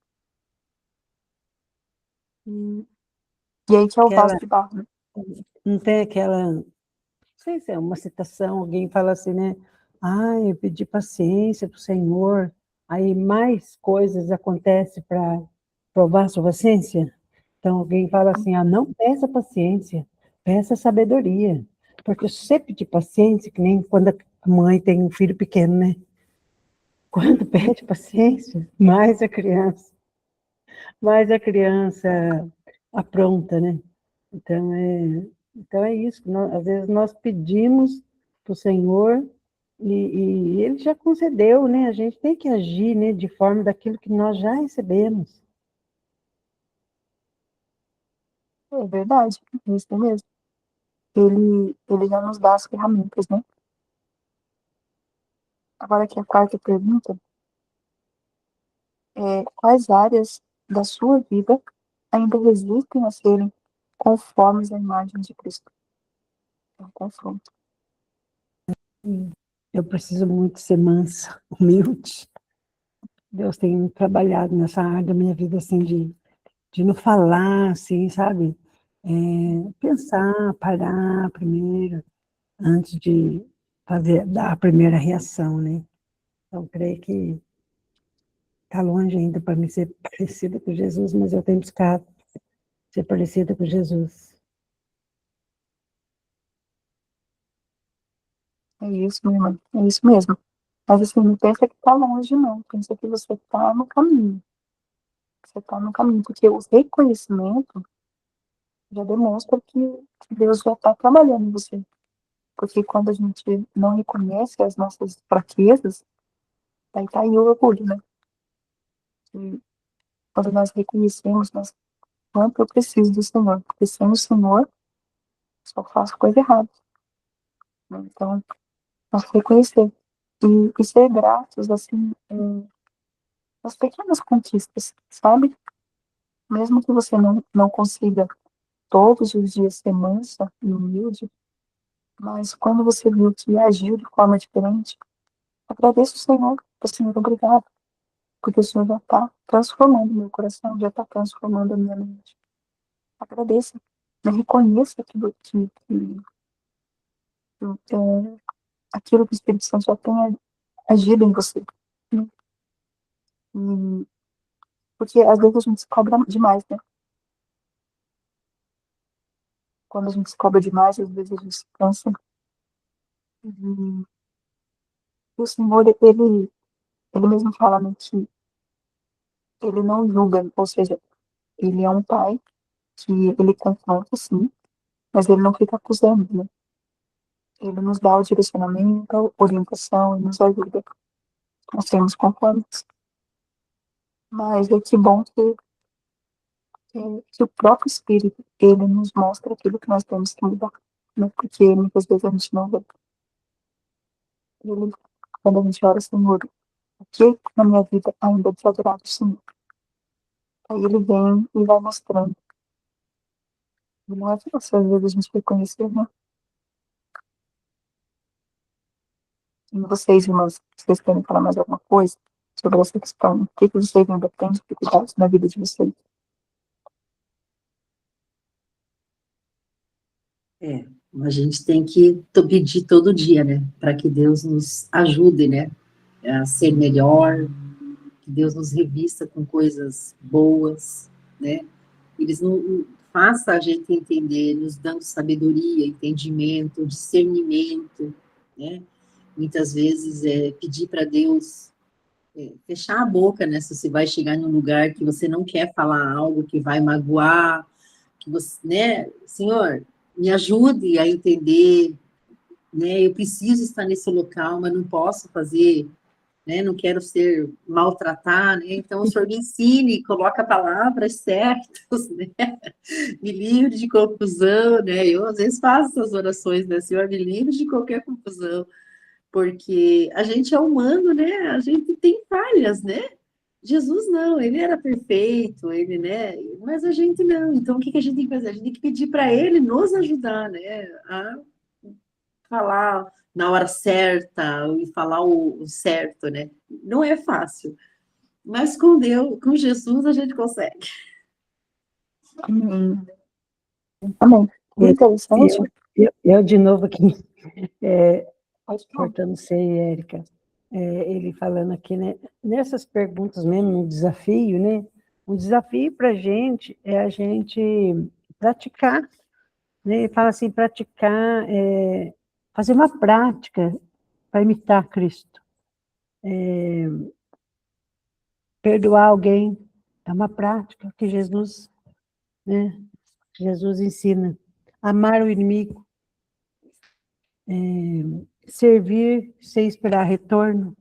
E, e aí que é o vaso Aquela, de barro, né? não tem aquela, não sei se é uma citação, alguém fala assim, né? Ah, eu pedi paciência para o Senhor, aí mais coisas acontecem para provar a sua paciência. Então alguém fala assim, ah, não peça paciência, peça sabedoria. Porque se você pedir paciência, que nem quando a mãe tem um filho pequeno, né? Quando pede paciência, mais a criança apronta, né? Então é isso. Às vezes nós pedimos para o Senhor e Ele já concedeu, né? A gente tem que agir, né, de forma daquilo que nós já recebemos. É verdade, é isso mesmo. Ele já nos dá as ferramentas, né? Agora aqui a quarta pergunta é quais áreas da sua vida ainda resistem a serem conformes à imagem de Cristo? É um confronto. Eu preciso muito ser mansa, humilde. Deus tem trabalhado nessa área da minha vida, assim, de não falar, assim, sabe? Pensar, parar primeiro, antes de dar a primeira reação, né? Então, creio que está longe ainda para mim ser parecida com Jesus, mas eu tenho buscado ser parecida com Jesus. É isso, minha irmã. É isso mesmo. Mas assim, não pensa que está longe, não. Pensa que você está no caminho. Você está no caminho, porque o reconhecimento já demonstra que Deus já está trabalhando em você. Porque quando a gente não reconhece as nossas fraquezas, aí tá aí o orgulho, né? E quando nós reconhecemos quanto eu preciso do Senhor, porque sem o Senhor só faço coisa errada, né? Então, nós reconhecer e ser gratos, assim, nas pequenas conquistas, sabe? Mesmo que você não consiga todos os dias ser mansa e humilde, mas quando você viu que agiu de forma diferente, agradeça o Senhor. Senhor, obrigado, porque o Senhor já está transformando meu coração, já está transformando a minha mente. Agradeça, né? Reconheça aquilo que o Espírito Santo já tem agido em você, né? E, porque às vezes a gente se cobra demais, né? Quando a gente se cobra demais, às vezes a gente se cansa. E o Senhor, ele mesmo fala, né, que ele não julga, ou seja, ele é um pai que ele confronta, sim, mas ele não fica acusando, né? Ele nos dá o direcionamento, a orientação e nos ajuda. Nós temos conformes. Mas é que bom que o próprio Espírito, ele nos mostra aquilo que nós temos que mudar, né? Porque muitas vezes a gente não vê. Ele, quando a gente ora, Senhor, o que na minha vida ainda é desagradável, Senhor? Aí ele vem e vai mostrando. E não é fácil, às vezes, a gente reconhecer, né? E vocês, irmãos, vocês querem falar mais alguma coisa sobre essa questão? O que vocês ainda têm dificuldades na vida de vocês? É, a gente tem que pedir todo dia, né, para que Deus nos ajude, né, a ser melhor, que Deus nos revista com coisas boas, né, eles não faça a gente entender, nos dando sabedoria, entendimento, discernimento, né, muitas vezes pedir para Deus fechar a boca, né, se você vai chegar num lugar que você não quer falar algo que vai magoar, que você, né, Senhor, me ajude a entender, né, eu preciso estar nesse local, mas não posso fazer, né, não quero ser maltratar, né, então o Senhor me ensine, coloca palavras certas, né, me livre de confusão, né, eu às vezes faço essas orações, né, Senhor, me livre de qualquer confusão, porque a gente é humano, né, a gente tem falhas, né, Jesus não, ele era perfeito, ele, né? Mas a gente não. Então, o que a gente tem que fazer? A gente tem que pedir para ele nos ajudar, né? A falar na hora certa e falar o certo, né? Não é fácil. Mas com Deus, com Jesus, a gente consegue. Amém. Amém. Interessante. Eu de novo aqui, Pode falar. cortando você, Érica, ele falando aqui, né, nessas perguntas mesmo, um desafio, né? Um desafio para a gente é a gente praticar, né? Ele fala assim, praticar, fazer uma prática para imitar Cristo. Perdoar alguém é uma prática que Jesus, né? Jesus ensina. Amar o inimigo, servir sem esperar retorno,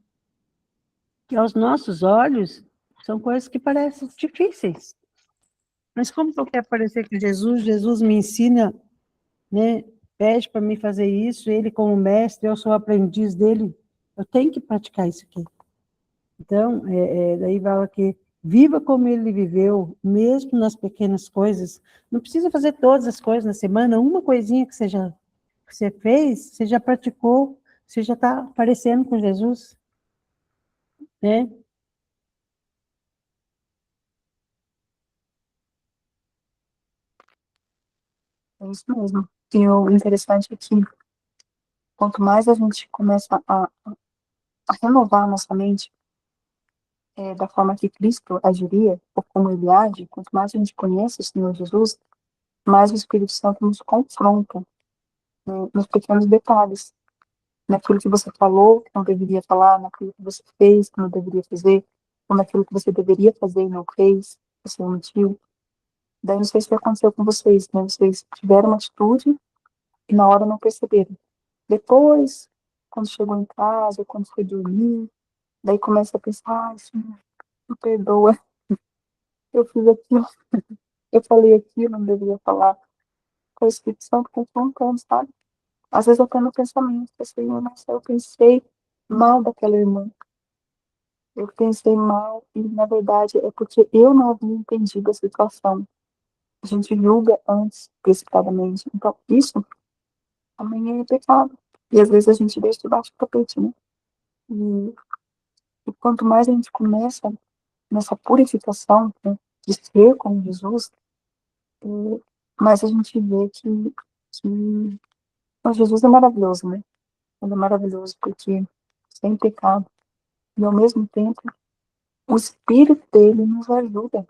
que aos nossos olhos são coisas que parecem difíceis. Mas como que eu quero parecer que Jesus me ensina, né? Pede para mim fazer isso, ele como mestre, eu sou aprendiz dele, eu tenho que praticar isso aqui. Então, daí fala que viva como ele viveu, mesmo nas pequenas coisas. Não precisa fazer todas as coisas na semana, uma coisinha que você fez, você já praticou, você já está parecendo com Jesus, né? É isso mesmo. E o interessante é que quanto mais a gente começa a renovar a nossa mente da forma que Cristo agiria, ou como ele age, quanto mais a gente conhece o Senhor Jesus, mais o Espírito Santo nos confronta, né, nos pequenos detalhes, naquilo que você falou, que não deveria falar, naquilo que você fez, que não deveria fazer, ou naquilo que você deveria fazer e não fez, você omitiu. Daí não sei se aconteceu com vocês, né? Vocês tiveram uma atitude e na hora não perceberam. Depois, quando chegou em casa, quando foi dormir, daí começa a pensar, ai, Senhor, me perdoa, eu fiz aquilo, eu falei aquilo, não deveria falar. Com o Espírito Santo confrontando, sabe? Às vezes até no pensamento, assim, nossa, eu pensei mal daquela irmã. Eu pensei mal e, na verdade, é porque eu não havia entendido a situação. A gente julga antes, precipitadamente. Então, isso também é pecado. E às vezes a gente deixa debaixo do tapete, né? E, e quanto mais a gente começa nessa purificação, né, de ser como Jesus, e mais a gente vê que o Jesus é maravilhoso, né? Ele é maravilhoso porque sem pecado. E ao mesmo tempo, o Espírito dele nos ajuda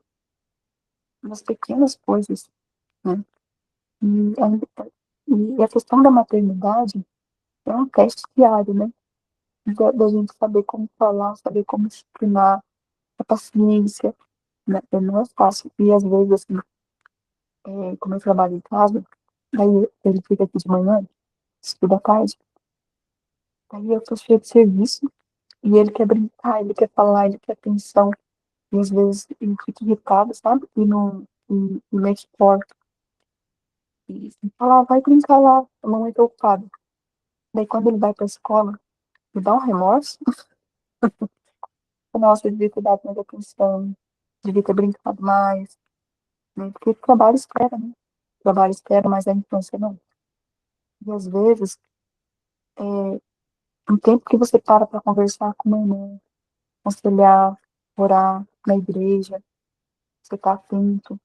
nas pequenas coisas, né? E a questão da maternidade é um teste diário, né? Da gente saber como falar, saber como explicar, a paciência, né? Não é fácil. E às vezes, assim, como eu trabalho em casa, aí ele fica aqui de manhã, estuda à tarde, aí eu tô cheia de serviço, e ele quer brincar, ele quer falar, ele quer atenção, e às vezes ele fica irritado, sabe? E meio que corta. E fala, vai brincar lá, a mamãe tá ocupada. Daí quando ele vai pra escola, me dá um remorso. Nossa, eu devia ter dado mais atenção, devia ter brincado mais, né? Porque o trabalho espera, né? O trabalho espera, mas a infância não. E às vezes, um tempo que você para conversar com uma irmã, aconselhar, orar na igreja, você tá atento,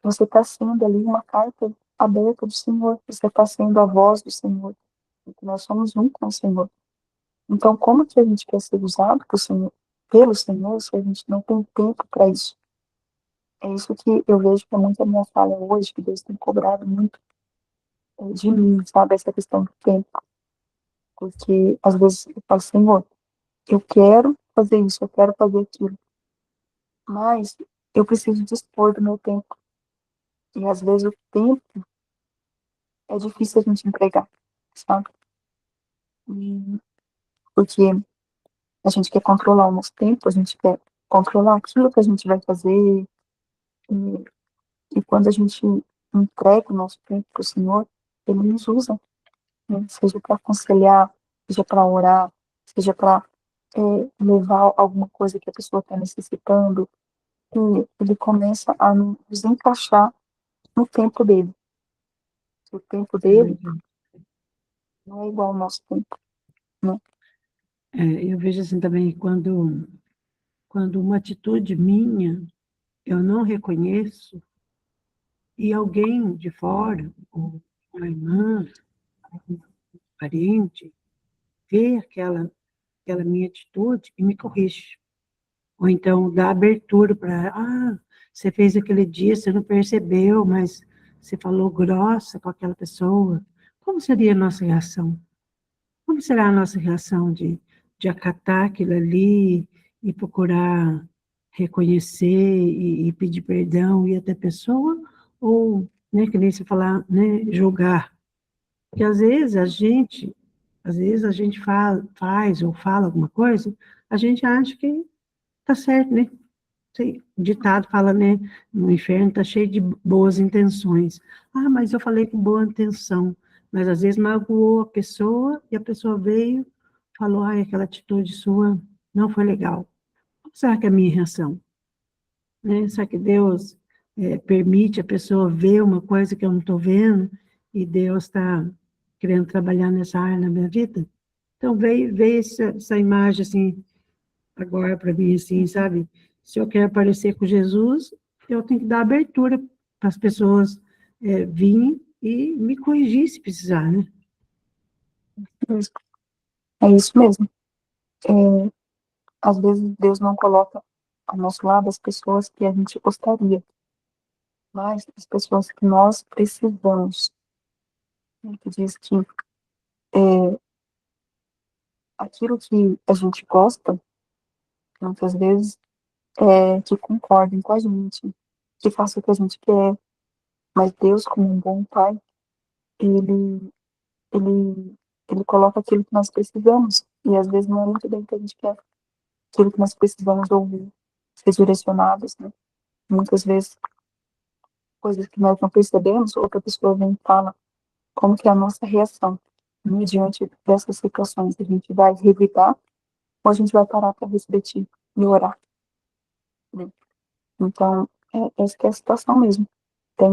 você está sendo ali uma carta aberta do Senhor, você está sendo a voz do Senhor, porque nós somos um com o Senhor. Então, como que a gente quer ser usado pelo Senhor, se a gente não tem tempo para isso? É isso que eu vejo que é muito a minha falha hoje, que Deus tem cobrado muito de mim, sabe? Essa questão do tempo. Porque, às vezes, eu falo, Senhor, eu quero fazer isso, eu quero fazer aquilo, mas eu preciso dispor do meu tempo. E, às vezes, o tempo é difícil a gente entregar, sabe? E porque a gente quer controlar o nosso tempo, a gente quer controlar aquilo que a gente vai fazer, e, e quando a gente entrega o nosso tempo para o Senhor, Ele nos usa, né? Seja para aconselhar, seja para orar, seja para levar alguma coisa que a pessoa está necessitando, e Ele começa a nos encaixar no tempo dele. O tempo dele não é igual ao nosso tempo, né? Eu vejo assim também, quando uma atitude minha eu não reconheço, e alguém de fora, ou uma irmã, um parente, vê aquela minha atitude e me corrige. Ou então dá abertura para, você fez aquele dia, você não percebeu, mas você falou grossa com aquela pessoa. Como seria a nossa reação? Como será a nossa reação de acatar aquilo ali e procurar reconhecer e pedir perdão e até pessoa? Ou, né, que nem se falar, né, julgar? Porque às vezes a gente faz ou fala alguma coisa, a gente acha que tá certo, né? O ditado fala, né? No inferno está cheio de boas intenções. Mas eu falei com boa intenção. Mas às vezes magoou a pessoa e a pessoa veio, falou, aquela atitude sua não foi legal. Qual será que é a minha reação? Né? Será que Deus permite a pessoa ver uma coisa que eu não estou vendo e Deus está querendo trabalhar nessa área na minha vida? Então veio essa imagem assim, agora para mim, assim, sabe? Se eu quero parecer com Jesus, eu tenho que dar abertura para as pessoas virem e me corrigir se precisar, né? É isso mesmo. É, às vezes Deus não coloca ao nosso lado as pessoas que a gente gostaria, mas as pessoas que nós precisamos. Ele diz que aquilo que a gente gosta, muitas vezes, é que concordem com a gente. que faça o que a gente quer, mas Deus, como um bom pai, ele, ele, ele coloca aquilo que nós precisamos, e às vezes não é muito bem o que a gente quer, aquilo que nós precisamos ouvir, ser direcionados, né? Muitas vezes, coisas que nós não percebemos, outra pessoa vem e fala como que é a nossa reação, né, diante dessas situações. A gente vai revidar ou a gente vai parar para refletir e orar, né? Então, essa que é a situação mesmo. Tem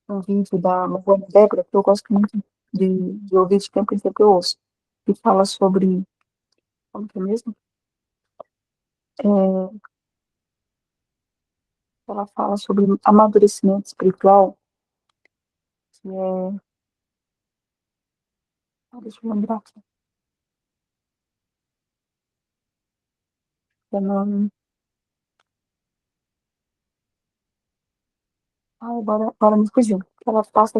um vídeo da Luana Débora que eu gosto muito de ouvir de tempo em tempo eu ouço, que fala sobre, como que é mesmo? É, ela fala sobre amadurecimento espiritual, que é, deixa eu lembrar aqui, eu não, agora me fugiu. Ela passa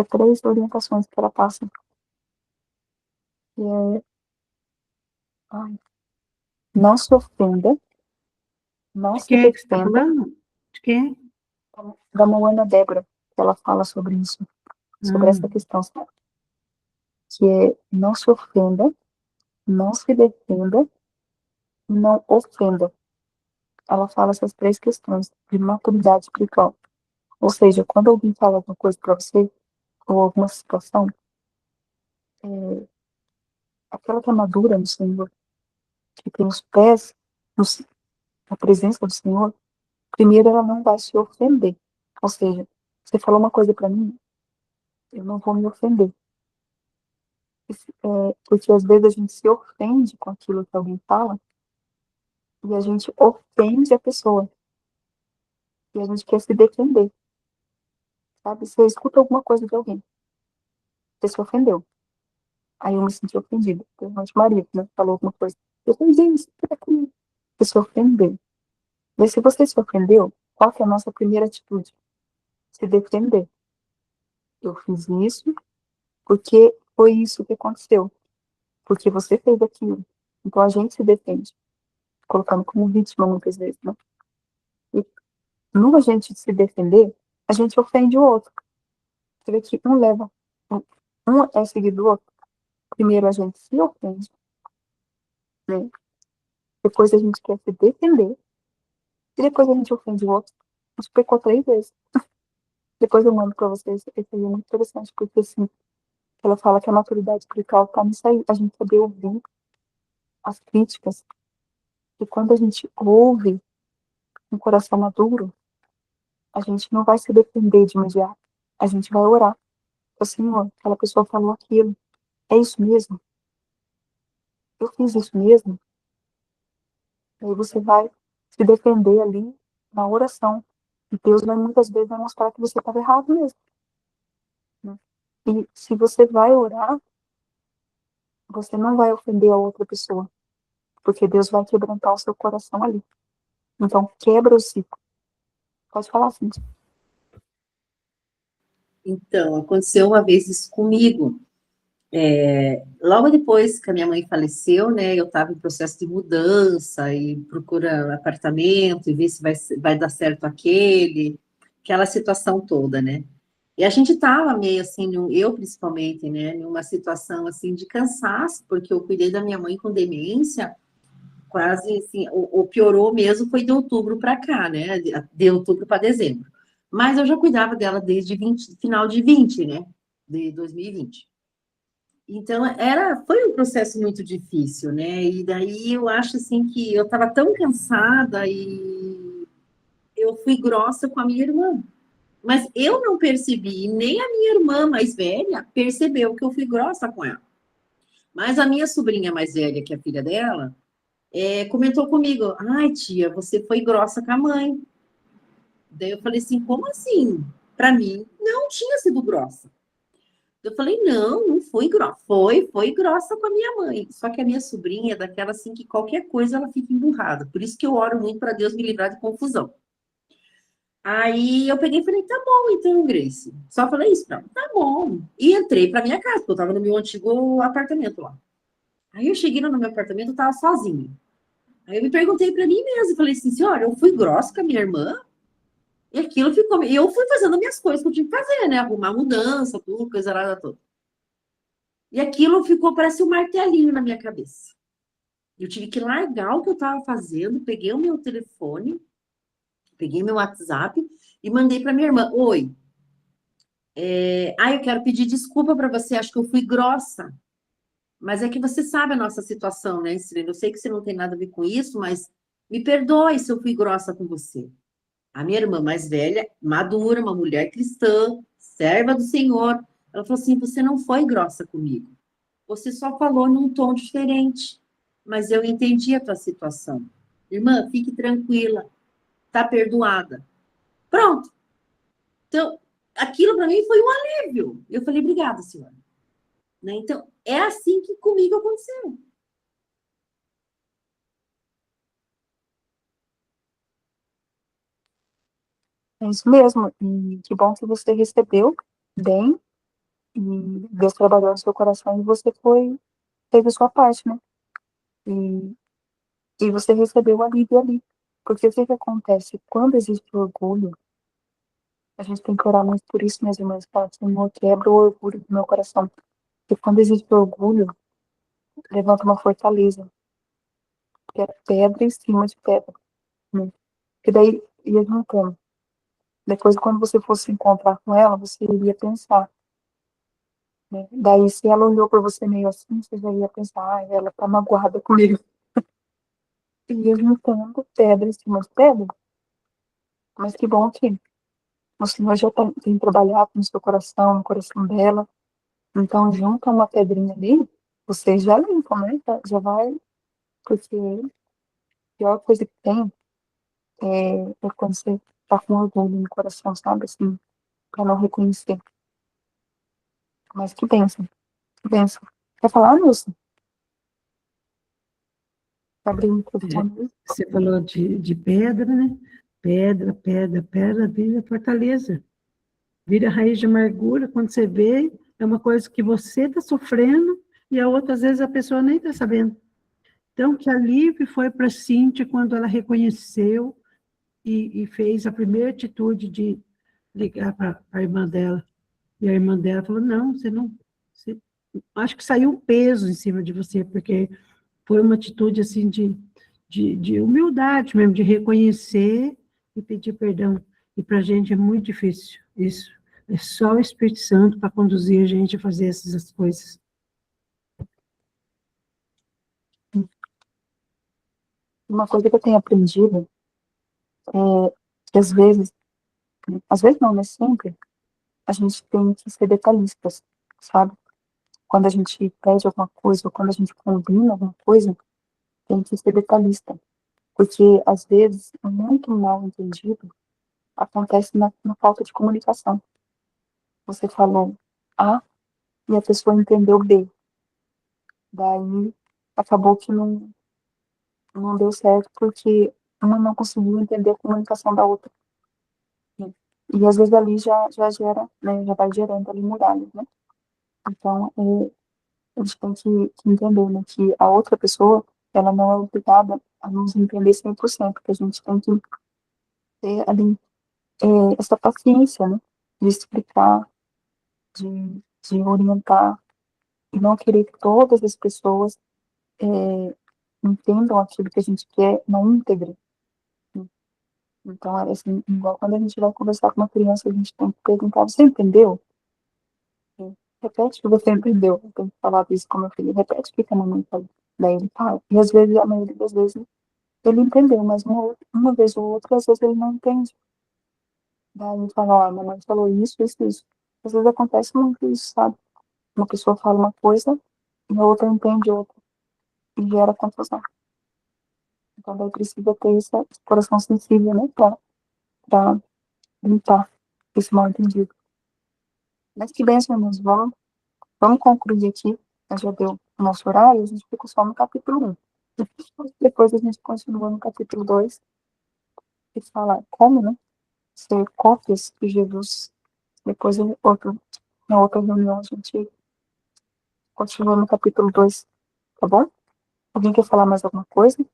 três orientações que ela passa, que é, ai, não se ofenda, não De se quem é que você está defenda, falando? De quem? da Moana Débora, que ela fala sobre isso, sobre essa questão, sabe? Que é não se ofenda, não se defenda e não ofenda. Ela fala essas três questões de maturidade espiritual. Ou seja, quando alguém fala alguma coisa para você, ou alguma situação, é, aquela que é madura no Senhor, que tem os pés no, na presença do Senhor, primeiro ela não vai se ofender. Ou seja, você falou uma coisa para mim, eu não vou me ofender. Porque às vezes a gente se ofende com aquilo que alguém fala e a gente ofende a pessoa e a gente quer se defender, sabe? Você escuta alguma coisa de alguém, você se ofendeu. Aí eu me senti ofendida. Tem um marido, né? Falou alguma coisa. Eu falei, gente, você se ofendeu. Mas se você se ofendeu, qual que é a nossa primeira atitude? Se defender. Eu fiz isso porque foi isso que aconteceu. Porque você fez aquilo. Então a gente se defende, colocando como vítima muitas vezes, né? E no a gente se defender, a gente ofende o outro. Você vê que um leva, um é seguido do outro. Primeiro a gente se ofende, né? Depois a gente quer se defender, e depois a gente ofende o outro. A gente pecou 3 vezes. Depois eu mando pra vocês, esse aí é muito interessante, porque assim, ela fala que a maturidade espiritual tá nisso aí, a gente saber ouvir as críticas, e quando a gente ouve um coração maduro, a gente não vai se defender de imediato, a gente vai orar. O Senhor, aquela pessoa falou aquilo, é isso mesmo? Eu fiz isso mesmo? Aí você vai se defender ali na oração. E Deus vai muitas vezes vai mostrar que você estava errado mesmo, né? E se você vai orar, você não vai ofender a outra pessoa, porque Deus vai quebrantar o seu coração ali. Então, quebra o ciclo. Pode falar assim. Então, aconteceu uma vez isso comigo. Logo depois que a minha mãe faleceu, né, eu estava em processo de mudança e procura apartamento e ver se vai dar certo aquela situação toda, né? E a gente estava meio assim, eu principalmente, né, numa situação assim de cansaço, porque eu cuidei da minha mãe com demência, quase assim, o piorou mesmo foi de outubro para cá, né, de outubro para dezembro. Mas eu já cuidava dela desde final de 20, né, de 2020. Então, foi um processo muito difícil, né? E daí eu acho assim que eu estava tão cansada e eu fui grossa com a minha irmã. Mas eu não percebi, nem a minha irmã mais velha percebeu que eu fui grossa com ela. Mas a minha sobrinha mais velha, que é a filha dela, comentou comigo: ai, tia, você foi grossa com a mãe. Daí eu falei assim: como assim? Para mim, não tinha sido grossa. Eu falei, não, não fui grossa. Foi grossa com a minha mãe. Só que a minha sobrinha é daquela assim que qualquer coisa ela fica emburrada. Por isso que eu oro muito para Deus me livrar de confusão. Aí eu peguei e falei, tá bom, então, Grace. Só falei isso pra ela, tá bom. E entrei pra minha casa, porque eu tava no meu antigo apartamento lá. Aí eu cheguei no meu apartamento, eu tava sozinha. Aí eu me perguntei para mim mesma, falei assim, senhora, eu fui grossa com a minha irmã, e aquilo ficou. E eu fui fazendo minhas coisas que eu tinha que fazer, né? Arrumar mudança, tudo, coisa arada toda. E aquilo ficou, parece um martelinho na minha cabeça. Eu tive que largar o que eu estava fazendo, peguei o meu telefone, peguei meu WhatsApp e mandei para minha irmã: Oi, eu quero pedir desculpa para você, acho que eu fui grossa. Mas é que você sabe a nossa situação, né, Estrela? Eu sei que você não tem nada a ver com isso, mas me perdoe se eu fui grossa com você. A minha irmã mais velha, madura, uma mulher cristã, serva do Senhor, ela falou assim: você não foi grossa comigo. Você só falou num tom diferente. Mas eu entendi a tua situação. Irmã, fique tranquila, tá perdoada. Pronto. Então, aquilo para mim foi um alívio. Eu falei: obrigada, senhora. Né? Então, é assim que comigo aconteceu. É isso mesmo. E que bom que você recebeu bem e Deus trabalhou no seu coração e você teve a sua parte, né? E, e você recebeu o alívio ali. Porque o que que acontece? Quando existe orgulho, a gente tem que orar muito por isso, minhas irmãs, falar, Senhor, quebra o orgulho do meu coração. Porque quando existe orgulho, levanta uma fortaleza, que é pedra em cima de pedra, né? Que daí ia juntando. Depois, quando você fosse encontrar com ela, você iria pensar, né? Daí, se ela olhou para você meio assim, você já ia pensar, ela tá magoada comigo. E ia juntando pedra em cima de pedra. Mas que bom que o Senhor já tem trabalhado no seu coração, no coração dela. Então, junta uma pedrinha ali, vocês já limpam, né? Já vai, porque a pior coisa que tem é quando você tá com orgulho no coração, sabe? Assim, pra não reconhecer. Mas que bênção, que bênção. Quer falar, Nilson? Abrir o É, microfone. você falou de pedra, né? Pedra, pedra, pedra, vira fortaleza. Vira raiz de amargura, quando você vê, é uma coisa que você está sofrendo e a outra, às vezes, a pessoa nem está sabendo. Então, que alívio foi para Cíntia quando ela reconheceu e fez a primeira atitude de ligar para a irmã dela. E a irmã dela falou, não, você não... Você... Acho que saiu um peso em cima de você, porque foi uma atitude assim de humildade mesmo, de reconhecer e pedir perdão. E para a gente é muito difícil isso. É só o Espírito Santo para conduzir a gente a fazer essas coisas. Uma coisa que eu tenho aprendido é que às vezes não, mas sempre, a gente tem que ser detalhistas, sabe? Quando a gente pede alguma coisa ou quando a gente combina alguma coisa, tem que ser detalhista. Porque, às vezes, muito mal entendido acontece na falta de comunicação. Você falou A e a pessoa entendeu B. Daí, acabou que não deu certo porque uma não conseguiu entender a comunicação da outra. E às vezes ali já gera, né, já vai gerando ali muralhas, né? Então, a gente tem que entender, né, que a outra pessoa, ela não é obrigada a nos entender 100%, porque a gente tem que ter ali essa paciência, né, de explicar, de orientar, e não querer que todas as pessoas é, entendam aquilo que a gente quer na íntegra. Então, é assim, igual quando a gente vai conversar com uma criança, a gente tem que perguntar, você entendeu? Repete o que você entendeu. Eu tenho que falar isso com meu filho. Repete o que a mamãe falou. Daí ele fala. E às vezes, a maioria das vezes, ele entendeu, mas uma vez ou outra, às vezes ele não entende. Daí ele fala, ó, a mamãe falou isso, isso, isso. Às vezes acontece muito isso, sabe? Uma pessoa fala uma coisa e a outra entende outra. E gera confusão. Então daí precisa ter esse coração sensível, né? Pra limpar esse mal entendido. Mas que bênção, irmãos. Vamos concluir aqui. Já deu o nosso horário, a gente ficou só no capítulo 1. Depois a gente continua no capítulo 2, que fala como, né, ser cópias de Jesus. Depois, na outra reunião, a gente continua no capítulo 2, tá bom? Alguém quer falar mais alguma coisa?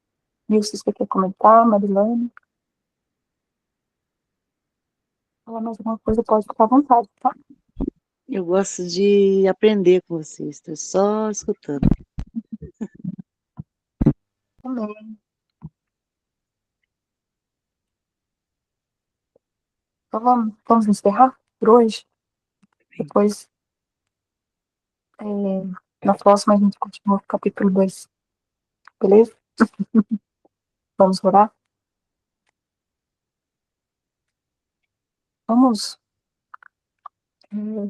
Nilce, você quer comentar? Marilane? Falar mais alguma coisa, pode ficar à vontade, tá? Eu gosto de aprender com vocês, estou só escutando. Também. Então vamos encerrar por hoje. Depois, na próxima, a gente continua com o capítulo 2. Beleza? Vamos orar? Vamos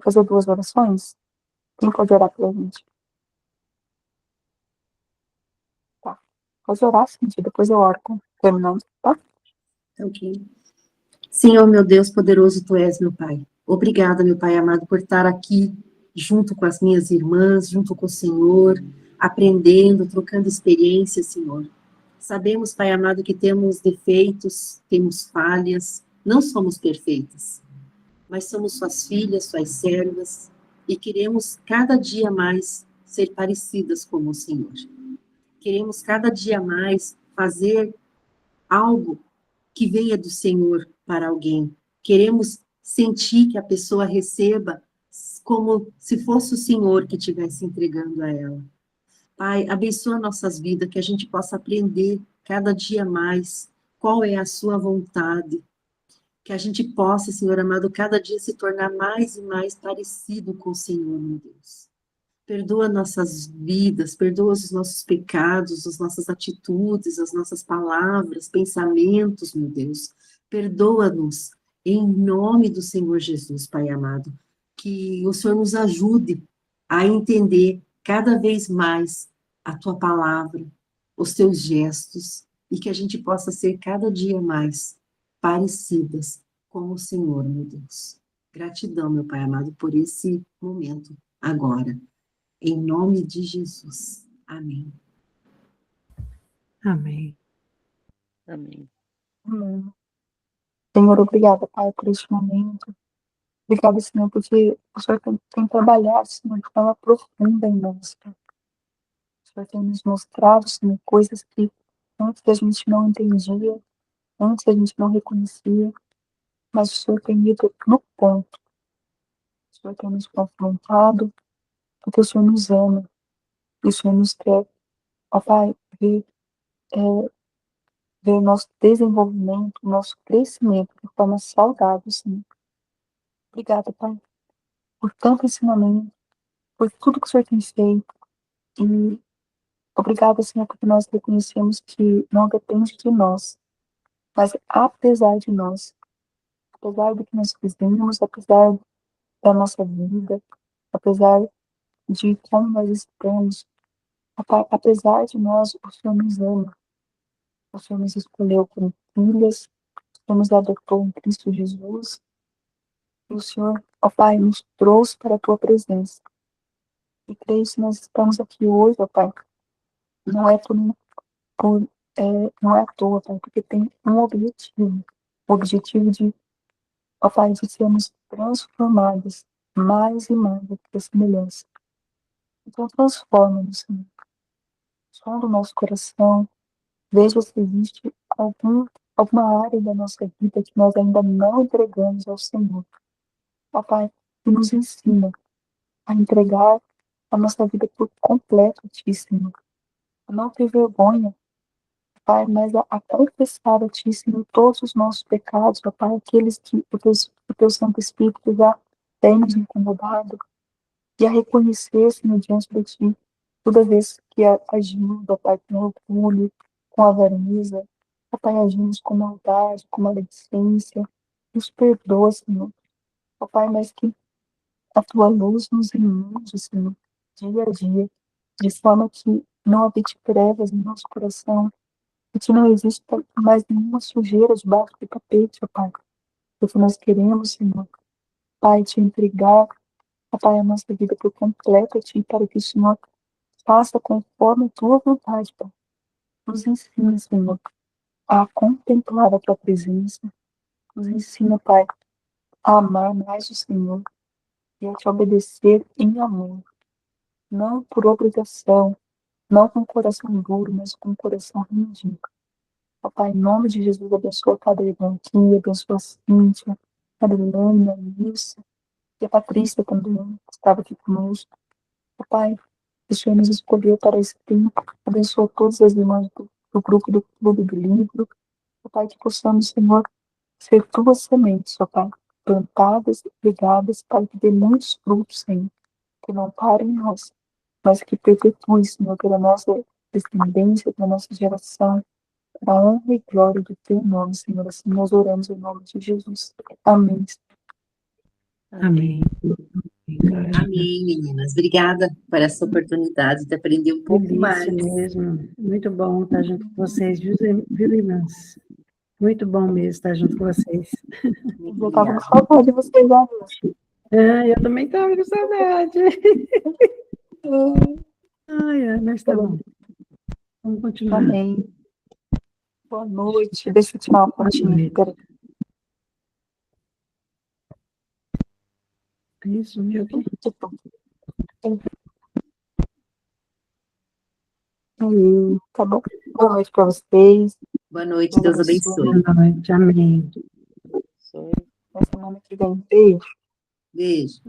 fazer 2 orações? Quem pode orar pela gente? Tá. Pode orar, sim, depois eu oro terminando, tá? Ok. Senhor, meu Deus poderoso, Tu és, meu Pai. Obrigada, meu Pai amado, por estar aqui junto com as minhas irmãs, junto com o Senhor, aprendendo, trocando experiências, Senhor. Sabemos, Pai amado, que temos defeitos, temos falhas, não somos perfeitas, mas somos Suas filhas, Suas servas, e queremos cada dia mais ser parecidas com o Senhor. Queremos cada dia mais fazer algo que venha do Senhor para alguém. Queremos sentir que a pessoa receba como se fosse o Senhor que estivesse entregando a ela. Pai, abençoa nossas vidas, que a gente possa aprender cada dia mais qual é a sua vontade, que a gente possa, Senhor amado, cada dia se tornar mais e mais parecido com o Senhor, meu Deus. Perdoa nossas vidas, perdoa os nossos pecados, as nossas atitudes, as nossas palavras, pensamentos, meu Deus. Perdoa-nos, em nome do Senhor Jesus, Pai amado. Que o Senhor nos ajude a entender cada vez mais a Tua palavra, os Teus gestos, e que a gente possa ser cada dia mais parecidas com o Senhor, meu Deus. Gratidão, meu Pai amado, por esse momento agora. Em nome de Jesus. Amém. Amém. Amém. Amém. Senhor, obrigada, Pai, por este momento. Obrigada, Senhor, porque o Senhor tem trabalhado, Senhor, de forma profunda em nós, Pai. O Senhor tem nos mostrado, Senhor, coisas que antes a gente não entendia, antes a gente não reconhecia, mas o Senhor tem ido no ponto. O Senhor tem nos confrontado, porque o Senhor nos ama, e o Senhor nos quer, ó Pai, ver o nosso desenvolvimento, o nosso crescimento de forma saudável, Senhor. Obrigada, Pai, por tanto ensinamento, por tudo que o Senhor tem feito, e obrigada, Senhor, porque nós reconhecemos que não depende de nós, mas apesar de nós, apesar do que nós fizemos, apesar da nossa vida, apesar de como nós estamos, apesar de nós, o Senhor nos ama, o Senhor nos escolheu como filhas, o Senhor nos adotou em Cristo Jesus, e o Senhor, ó Pai, nos trouxe para a Tua presença. E creio que nós estamos aqui hoje, ó Pai, não é por não é à toa, Pai, porque tem um objetivo, o objetivo de, ó Pai, de sermos transformados mais e mais da Tua semelhança. Então transforma-nos, Senhor. Sonda o nosso coração, veja se existe alguma área da nossa vida que nós ainda não entregamos ao Senhor. Ó Pai, que nos ensina a entregar a nossa vida por completo a Ti, Senhor. A não ter vergonha, Pai, mas a confessar a Ti, Senhor, todos os nossos pecados, ó Pai, aqueles que o Teu Santo Espírito já tem nos incomodado, e a reconhecer, Senhor, diante de Ti, toda vez que agimos, ó Pai, com orgulho, com avareza, ó Pai, agimos com maldade, com maledicência, nos perdoa, Senhor, ó Pai, mas que a Tua luz nos inunde, Senhor, dia a dia, de forma que não habite trevas no nosso coração, e que não exista mais nenhuma sujeira debaixo do tapete, ó Pai, porque nós queremos, Senhor, Pai, Te entregar, ó Pai, a nossa vida por completo a Ti, para que o Senhor faça conforme a Tua vontade, Pai. Nos ensina, Senhor, a contemplar a Tua presença, nos ensina, Pai, a amar mais o Senhor e a Te obedecer em amor, não por obrigação, não com o coração duro, mas com o coração rendido. Papai, em nome de Jesus, abençoa cada irmão aqui, abençoa a Cíntia, a Helena, a Nilce, e a Patrícia também, que estava aqui conosco. Papai, o Senhor nos escolheu para esse tempo. Abençoa todas as irmãs do grupo do Clube do Livro. Papai, que possamos, Senhor, ser tuas sementes, ó Pai, plantadas, ligadas, para que dê muitos frutos, Senhor, que não parem em nós, mas que perpetue, Senhor, pela nossa descendência, pela nossa geração, para a honra e glória do teu nome, Senhor. Assim nós oramos em nome de Jesus. Amém. Amém. Glória a Deus. Amém, meninas. Obrigada por essa oportunidade de aprender um pouco mais. Delícia mesmo. Muito bom estar junto com vocês, viu, irmãs? Muito bom mesmo estar junto com vocês. Muito Eu estava com obrigada. saudade de vocês, já, moça. Eu também estava com saudade. Ai, mas tá bom. Vamos continuar. Amém. Boa noite. Deixa eu tirar uma fotinha aqui, peraí. Isso, meu aqui. Tá bom. Boa noite para vocês. Boa noite, Deus abençoe. Boa noite, amém. Sou Até semana que vem. Beijo. Beijo.